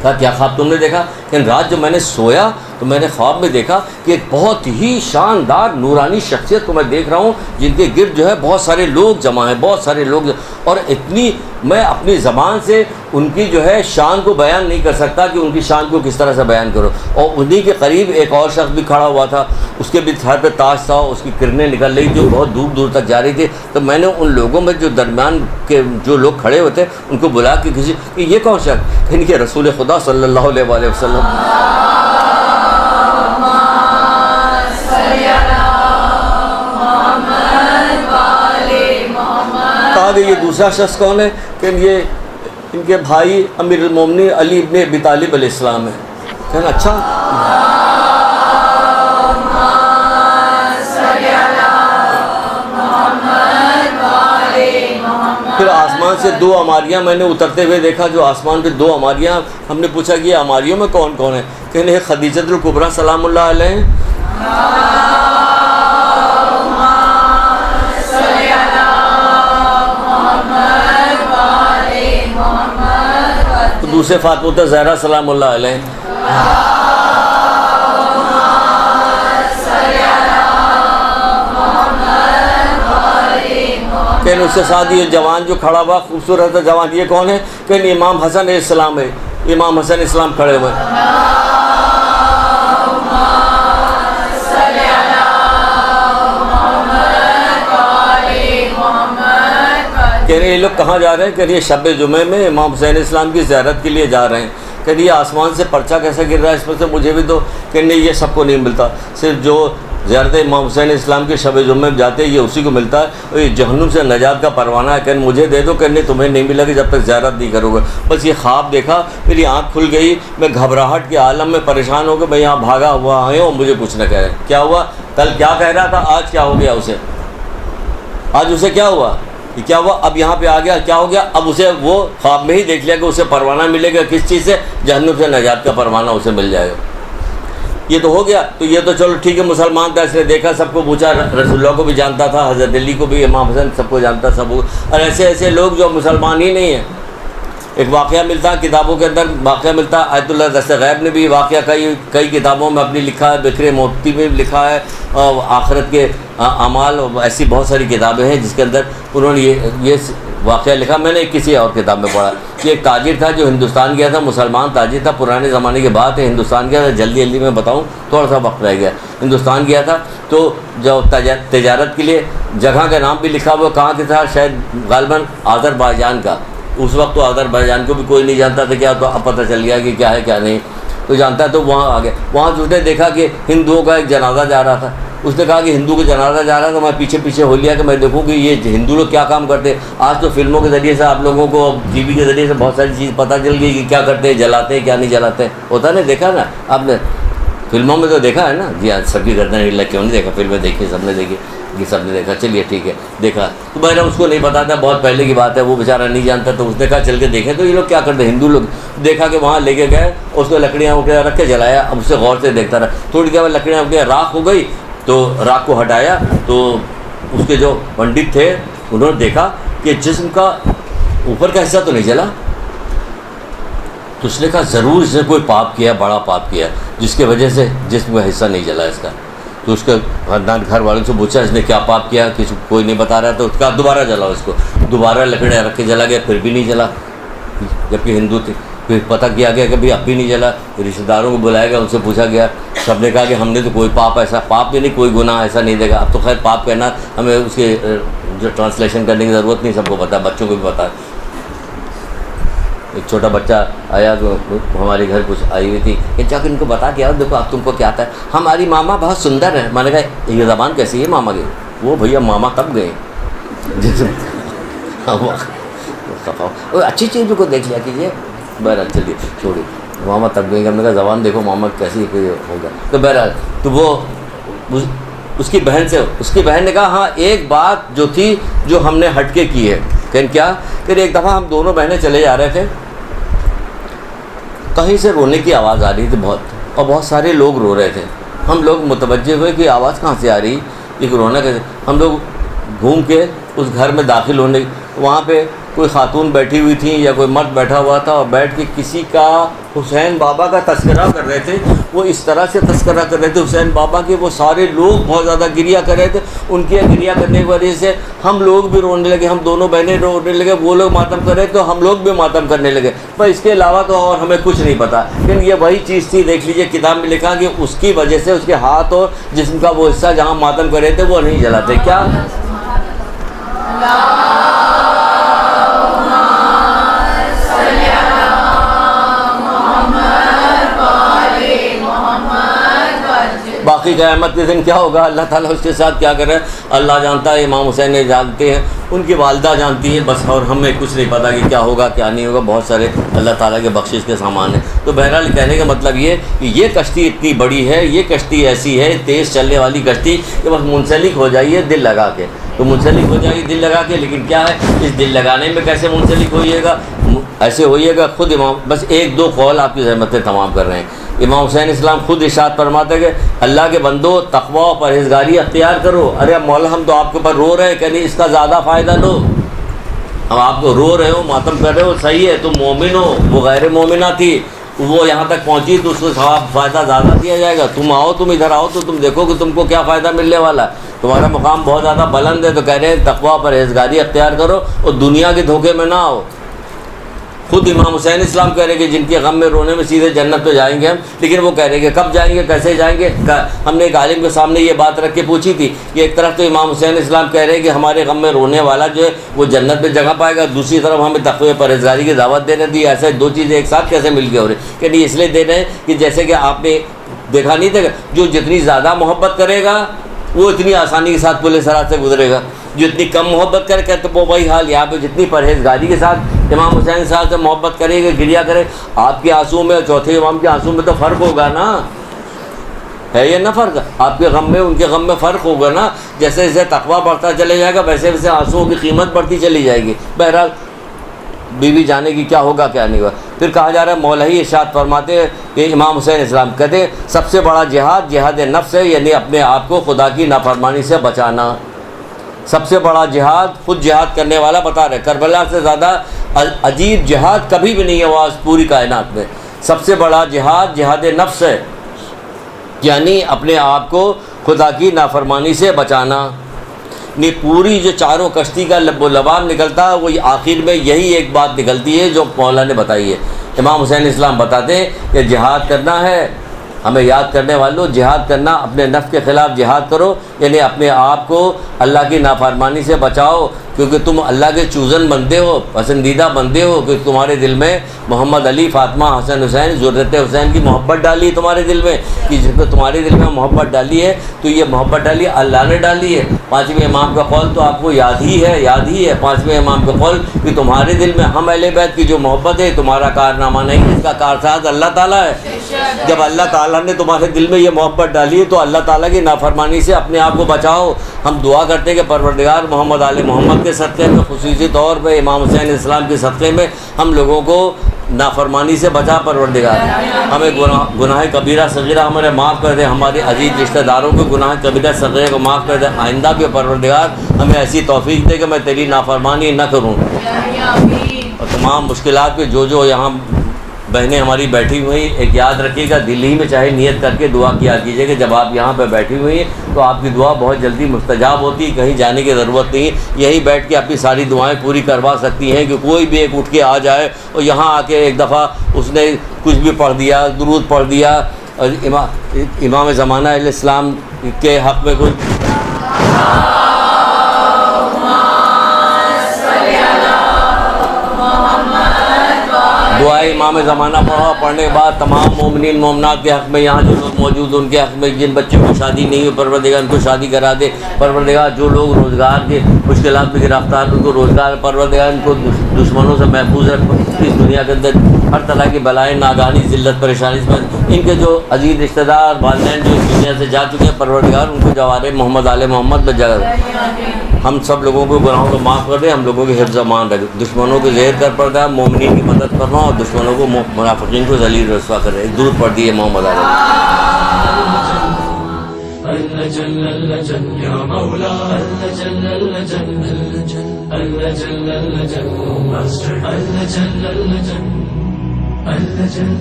کہا کیا خواب تم نے دیکھا؟ کہ رات جب میں نے سویا تو میں نے خواب میں دیکھا کہ ایک بہت ہی شاندار نورانی شخصیت کو میں دیکھ رہا ہوں، جن کے گرد جو ہے بہت سارے لوگ جمع ہیں، بہت سارے لوگ، اور اتنی میں اپنی زبان سے ان کی جو ہے شان کو بیان نہیں کر سکتا کہ ان کی شان کو کس طرح سے بیان کرو. اور انہی کے قریب ایک اور شخص بھی کھڑا ہوا تھا، اس کے بھی سر پہ تاج تھا، اس کی کرنیں نکل رہی تھی، بہت دور دور تک جا رہی تھی. تو میں نے ان لوگوں میں جو درمیان کے جو لوگ کھڑے ہوتے ان کو بلا کے کسی کہ یہ کون شخص؟ ان کے رسول خدا صلی اللہ علیہ وآلہ وسلم. کہا کہ یہ دوسرا شخص کون ہے؟ کہ یہ ان کے بھائی امیر المومنین علی ابن ابی طالب علیہ السلام ہے. کہنا اچھا. پھر آسمان سے 2 عماریاں میں نے اترتے ہوئے دیکھا، جو آسمان پہ 2 عماریاں. ہم نے پوچھا کہ یہ عماریوں میں کون کون ہے؟ کہ خدیجۃ الکبریٰ سلام اللہ علیہ، دوسرے فاطمہ زہرا سلام اللہ علیہ، کہ اس سے ساتھ یہ جوان جو کھڑا ہوا خوبصورت جوان، یہ کون ہے؟ کہ امام حسن علیہ السلام ہے. امام حسن اسلام کھڑے ہوئے. کہ یہ لوگ کہاں جا رہے ہیں؟ کہ یہ شب جمعے میں امام حسین اسلام کی زیارت کے لیے جا رہے ہیں. کہ یہ آسمان سے پرچہ کیسے گر رہا ہے؟ اس میں سے مجھے بھی تو کہ نہیں، یہ سب کو نہیں ملتا، صرف جو زیارت امام حسین اسلام کے شب جمعے میں جاتے ہیں یہ اسی کو ملتا ہے. اور یہ جہنم سے نجات کا پروانہ ہے. کہ مجھے دے دو، کہ نہیں تمہیں نہیں ملے گا جب تک زیارت نہیں کرو گے. بس یہ خواب دیکھا، میری آنکھ کھل گئی، میں گھبراہٹ کے عالم میں پریشان ہو کے میں یہاں بھاگا ہوا آیا ہوں. مجھے کچھ نہ کہہ رہے. کیا ہوا؟ کل کیا کہہ رہا تھا، آج کیا ہو گیا اسے؟ آج اسے کیا ہوا؟ کیا ہوا؟ اب یہاں پہ آ گیا، کیا ہو گیا؟ اب اسے وہ خواب میں ہی دیکھ لیا کہ اسے پروانہ ملے گا. کس چیز سے؟ جہنم سے نجات کا پروانہ اسے مل جائے گا. یہ تو ہو گیا. تو یہ تو چلو ٹھیک ہے، مسلمان تھا، اس نے دیکھا، سب کو پوچھا، رسول اللہ کو بھی جانتا تھا، حضرت علی کو بھی، امام حسن سب کو جانتا سب. اور ایسے لوگ جو مسلمان ہی نہیں ہیں. ایک واقعہ ملتا ہے کتابوں کے اندر، واقعہ ملتا ہے آیت اللہ دست غیب نے بھی واقعہ کئی کتابوں میں اپنی لکھا ہے، بکر موتی میں بھی لکھا ہے، اور آخرت کے اعمال، ایسی بہت ساری کتابیں ہیں جس کے اندر انہوں نے یہ واقعہ لکھا. میں نے کسی اور کتاب میں پڑھا کہ ایک تاجر تھا جو ہندوستان گیا تھا، مسلمان تاجر تھا، پرانے زمانے کی بات ہے. ہندوستان گیا تھا، جلدی میں بتاؤں، تھوڑا سا وقت رہ گیا. ہندوستان گیا تھا تو جو تجارت کے لیے جگہ کا نام بھی لکھا ہوا، کہاں کے تھا؟ شاید غالباً آذربائیجان کا. اس وقت تو آذربائیجان کو بھی کوئی نہیں جانتا تھا کیا، تو اب پتہ چل گیا کہ کیا ہے کیا نہیں. تو جانتا ہے تو وہاں آ گیا. وہاں اس نے دیکھا کہ ہندوؤں کا ایک جنازہ جا رہا تھا. اس نے کہا کہ ہندو کا جنازہ جا رہا ہے، تو میں پیچھے ہو لیا کہ میں دیکھوں کہ یہ ہندو لوگ کیا کام کرتے ہیں. آج تو فلموں کے ذریعے سے آپ لوگوں کو، ٹی وی کے ذریعے سے بہت ساری چیز پتہ چل گئی کہ کیا کرتے ہیں، جلاتے ہیں کیا نہیں جلاتے. ہوتا نہیں، دیکھا نا آپ نے فلموں میں تو دیکھا ہے نا. جی ہاں، سب کی کرتے ہیں. کیوں نہیں دیکھا؟ فلمیں دیکھی، سب نے دیکھی، یہ سب نے دیکھا. چلیے ٹھیک ہے، دیکھا. تو بہرحال اس کو نہیں پتا تھا، بہت پہلے کی بات ہے، وہ بیچارہ نہیں جانتا. تو اس نے کہا چل کے دیکھیں تو یہ لوگ کیا کرتے ہیں ہندو لوگ. دیکھا کہ وہاں لے کے گئے، اس کو لکڑیاں وغیرہ رکھ کے جلایا. اب اسے غور سے دیکھتا رہا. تھوڑی دیر بعد لکڑیاں وغیرہ راکھ ہو گئی، تو راکھ کو ہٹایا تو اس کے جو پنڈت تھے انہوں نے دیکھا کہ جسم کا اوپر کا حصہ تو نہیں جلا. تو اس نے کہا ضرور اس نے کوئی پاپ کیا، بڑا پاپ کیا جس کی وجہ سے جسم کا حصہ نہیں جلا اس کا. تو اس کے خاندان گھر والوں سے پوچھا اس نے کیا پاپ کیا، کسی کوئی نہیں بتا رہا. تو اس کا دوبارہ جلا، اس کو دوبارہ لکڑیاں رکھ کے جلا گیا، پھر بھی نہیں جلا. جبکہ ہندو تھے. پھر پتہ کیا گیا کہ اب بھی نہیں جلا. رشتہ داروں کو بلایا گیا، ان سے پوچھا گیا. سب نے کہا کہ ہم نے تو کوئی پاپ ایسا پاپ بھی نہیں، کوئی گناہ ایسا نہیں دیکھا. اب تو خیر پاپ کہنا ہمیں اس کے جو ٹرانسلیشن کرنے کی ضرورت نہیں، سب کو پتہ ہے، بچوں کو بھی پتہ ہے. ایک چھوٹا بچہ آیا تو ہمارے گھر کچھ آئی ہوئی تھی کہ جا کے ان کو بتا کے آؤ، دیکھو اب تم کو کیا آتا ہے. ہماری ماما بہت سندر ہے. میں نے کہا یہ زبان کیسی ہے ماما کی؟ وہ بھیا ماما تب گئے اچھی چیزوں کو دیکھ لیا کیجیے. بہرحال چلیے چھوڑی، ماما تب گئے. ہم نے کہا زبان دیکھو ماما کیسی ہوگا. تو بہرحال تو وہ اس کی بہن نے کہا ہاں ایک بات جو تھی جو ہم نے ہٹ کے کی ہے. کہ کیا کہ ایک دفعہ ہم دونوں بہنیں چلے جا رہے تھے، کہیں سے رونے کی آواز آ رہی تھی بہت، اور بہت سارے لوگ رو رہے تھے. ہم لوگ متوجہ ہوئے کہ آواز کہاں سے آ رہی، ایک رونا کیسے. ہم لوگ گھوم کے اس گھر میں داخل ہونے، وہاں پہ کوئی خاتون بیٹھی ہوئی تھیں یا کوئی مرد بیٹھا ہوا تھا، اور بیٹھ کے کسی کا حسین بابا کا تذکرہ کر رہے تھے. وہ اس طرح سے تذکرہ کر رہے تھے حسین بابا کے، وہ سارے لوگ بہت زیادہ گریہ کر رہے تھے. ان کے گریہ کرنے کی وجہ سے ہم لوگ بھی رونے لگے، ہم دونوں بہنیں رونے لگے. وہ لوگ ماتم کر رہے تو ہم لوگ بھی ماتم کرنے لگے. پر اس کے علاوہ تو اور ہمیں کچھ نہیں پتا. لیکن یہ وہی چیز تھی، دیکھ لیجئے کتاب میں لکھا کہ اس کی وجہ سے اس کے ہاتھ اور جسم کا وہ حصہ جہاں ماتم کر رہے تھے وہ نہیں جلاتے. کیا باقی قیامت کے دن کیا ہوگا، اللہ تعالیٰ اس کے ساتھ کیا کر رہا ہے اللہ جانتا ہے. امام حسین نے جانتے ہیں، ان کی والدہ جانتی ہیں بس، اور ہمیں کچھ نہیں پتا کہ کیا ہوگا کیا نہیں ہوگا. بہت سارے اللہ تعالیٰ کے بخشش کے سامان ہیں. تو بہرحال کہنے کا مطلب یہ کہ یہ کشتی اتنی بڑی ہے، یہ کشتی ایسی ہے تیز چلنے والی کشتی کہ بس منسلک ہو جائیے دل لگا کے. تو منسلک ہو جائیے دل لگا کے. لیکن کیا ہے اس دل لگانے میں کیسے منسلک ہوئیے گا؟ ایسے ہوئیے گا خود امام بس ایک دو قول آپ کی زحمتیں تمام کر رہے ہیں. امام حسین اسلام خود ارشاد فرماتے کہ اللہ کے بندو تقویٰ و پرہیزگاری اختیار کرو. ارے مولا ہم تو آپ کے اوپر رو رہے ہیں، کہ اس کا زیادہ فائدہ لو. ہم آپ کو رو رہے ہو، ماتم کر رہے ہو، صحیح ہے تم مومن ہو، وہ غیر مومنہ تھی، وہ یہاں تک پہنچی تو اس کو فائدہ زیادہ دیا جائے گا. تم آؤ، تم ادھر آؤ تو تم دیکھو کہ تم کو کیا فائدہ ملنے والا ہے. تمہارا مقام بہت زیادہ بلند ہے. تو کہہ رہے ہیں تقویٰ پرہیزگاری اختیار کرو اور دنیا کے دھوکے میں نہ آؤ. خود امام حسین اسلام کہہ رہے کہ جن کے غم میں رونے میں سیدھے جنت پہ جائیں گے ہم. لیکن وہ کہہ رہے کہ کب جائیں گے، کیسے جائیں گے. ہم نے ایک عالم کے سامنے یہ بات رکھ کے پوچھی تھی کہ ایک طرف تو امام حسین اسلام کہہ رہے کہ ہمارے غم میں رونے والا جو ہے وہ جنت میں جگہ پائے گا، دوسری طرف ہمیں تقوی پرہیزگاری کی دعوت دینے دی. ایسے دو چیزیں ایک ساتھ کیسے مل کے ہو رہی کہ نہیں؟ اس لیے دے رہے ہیں کہ جیسے کہ آپ نے دیکھا نہیں تھا، جو جتنی زیادہ محبت کرے گا وہ اتنی آسانی کے ساتھ پلے سرات سے گزرے گا. جو اتنی کم محبت کرے کہ تو وہ وہی حال یہاں پہ جتنی پرہیزگاری کے ساتھ امام حسین صاحب سے محبت کرے گا، گریہ کرے. آپ کے آنسو میں اور چوتھے امام کے آنسو میں تو فرق ہوگا نا، ہے یہ نہ فرق؟ آپ کے غم میں ان کے غم میں فرق ہوگا نا. جیسے جیسے تقویٰ بڑھتا چلے جائے گا ویسے ویسے آنسوؤں کی قیمت بڑھتی چلی جائے گی. بہرحال بیوی جانے کی کیا ہوگا کیا نہیں ہوگا. پھر کہا جا رہا ہے مولا ہی ارشاد فرماتے ہیں کہ امام حسین اسلام کہتے ہیں سب سے بڑا جہاد جہاد نفس ہے، یعنی اپنے آپ کو خدا کی نافرمانی سے بچانا. سب سے بڑا جہاد خود جہاد کرنے والا بتا رہے کربلا سے زیادہ عجیب جہاد کبھی بھی نہیں ہے وہ پوری کائنات میں. سب سے بڑا جہاد جہاد نفس ہے، یعنی اپنے آپ کو خدا کی نافرمانی سے بچانا. نہیں پوری جو چاروں کشتی کا لب و لباب نکلتا ہے وہ آخر میں یہی ایک بات نکلتی ہے جو مولا نے بتائی ہے. امام حسین اسلام بتاتے ہیں کہ جہاد کرنا ہے، ہمیں یاد کرنے والوں جہاد کرنا، اپنے نفس کے خلاف جہاد کرو، یعنی اپنے آپ کو اللہ کی نافرمانی سے بچاؤ. کیونکہ تم اللہ کے چوزن بندے ہو، پسندیدہ بندے ہو، کہ تمہارے دل میں محمد علی، فاطمہ، حسن حسین، ذریت حسین کی محبت ڈالی ہے تمہارے دل میں. کہ جس کو تمہارے دل میں محبت ڈالی ہے تو یہ محبت ڈالی اللہ نے ڈالی ہے. پانچویں امام کا قول تو آپ کو یاد ہی ہے. پانچویں امام کا قول کہ تمہارے دل میں ہم اہل بیت کی جو محبت ہے تمہارا کارنامہ نہیں، اس کا کارساز اللہ تعالیٰ ہے. جب اللہ تعالیٰ نے تمہارے دل میں یہ محبت ڈالی ہے تو اللہ تعالیٰ کی نافرمانی سے اپنے آپ کو بچاؤ. ہم دعا کرتے ہیں کہ پروردگار محمد آل محمد کے صدقے میں، خصوصی طور پہ امام حسین اسلام کے صدقے میں ہم لوگوں کو نافرمانی سے بچا پروردگار، ہمیں گناہ کبیرہ صغیرہ ہمیں معاف کر دے، ہمارے عزیز رشتہ داروں کو گناہ کبیرہ صغیرہ کو معاف کر دے، آئندہ بھی پروردگار ہمیں ایسی توفیق دے کہ میں تیری نافرمانی نہ کروں۔ اور تمام مشکلات پہ جو یہاں بہنیں ہماری بیٹھی ہوئی، ایک یاد رکھیے گا، دل ہی میں چاہے نیت کر کے دعا کیا کیجیے کہ جب آپ یہاں پہ بیٹھی ہوئی ہیں تو آپ کی دعا بہت جلدی مستجاب ہوتی ہے، کہیں جانے کی ضرورت نہیں، یہیں بیٹھ کے اپنی ساری دعائیں پوری کروا سکتی ہیں کہ کوئی بھی ایک اٹھ کے آ جائے اور یہاں آ کے ایک دفعہ اس نے کچھ بھی پڑھ دیا، درود پڑھ دیا، اور امام زمانہ علیہ السلام کے حق میں کچھ دعائے امام زمانہ پڑھنے کے بعد تمام مومنین مومنات کے حق میں، یہاں جو لوگ موجود ان کے حق میں، جن بچوں کی شادی نہیں ہوئی پروردگار ان کو شادی کرا دے، پروردگار جو لوگ روزگار کے مشکلات میں گرفتار ان کو روزگار، پروردگار ان کو دشمنوں سے محفوظ رکھ، اس دنیا کے اندر ہر طرح کی بلائیں، ناگہانی ذلت پریشانی سے ان کے جو عزیز رشتہ دار والدین جو اس دنیا سے جا چکے ہیں، پروردگار ان کو جوار محمد آل محمد میں جگہ، ہم سب لوگوں کو گناہوں کو معاف کر دے، ہم لوگوں کی حفظ امان رکھے، دشمنوں کو زہر کر پڑتا ہے، مومنین کی مدد کرنا اور دشمنوں کو منافقین کو ذلیل رسوا کر رہے، درود پڑھ دیے محمد علیہ۔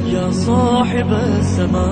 يا صاحب السماء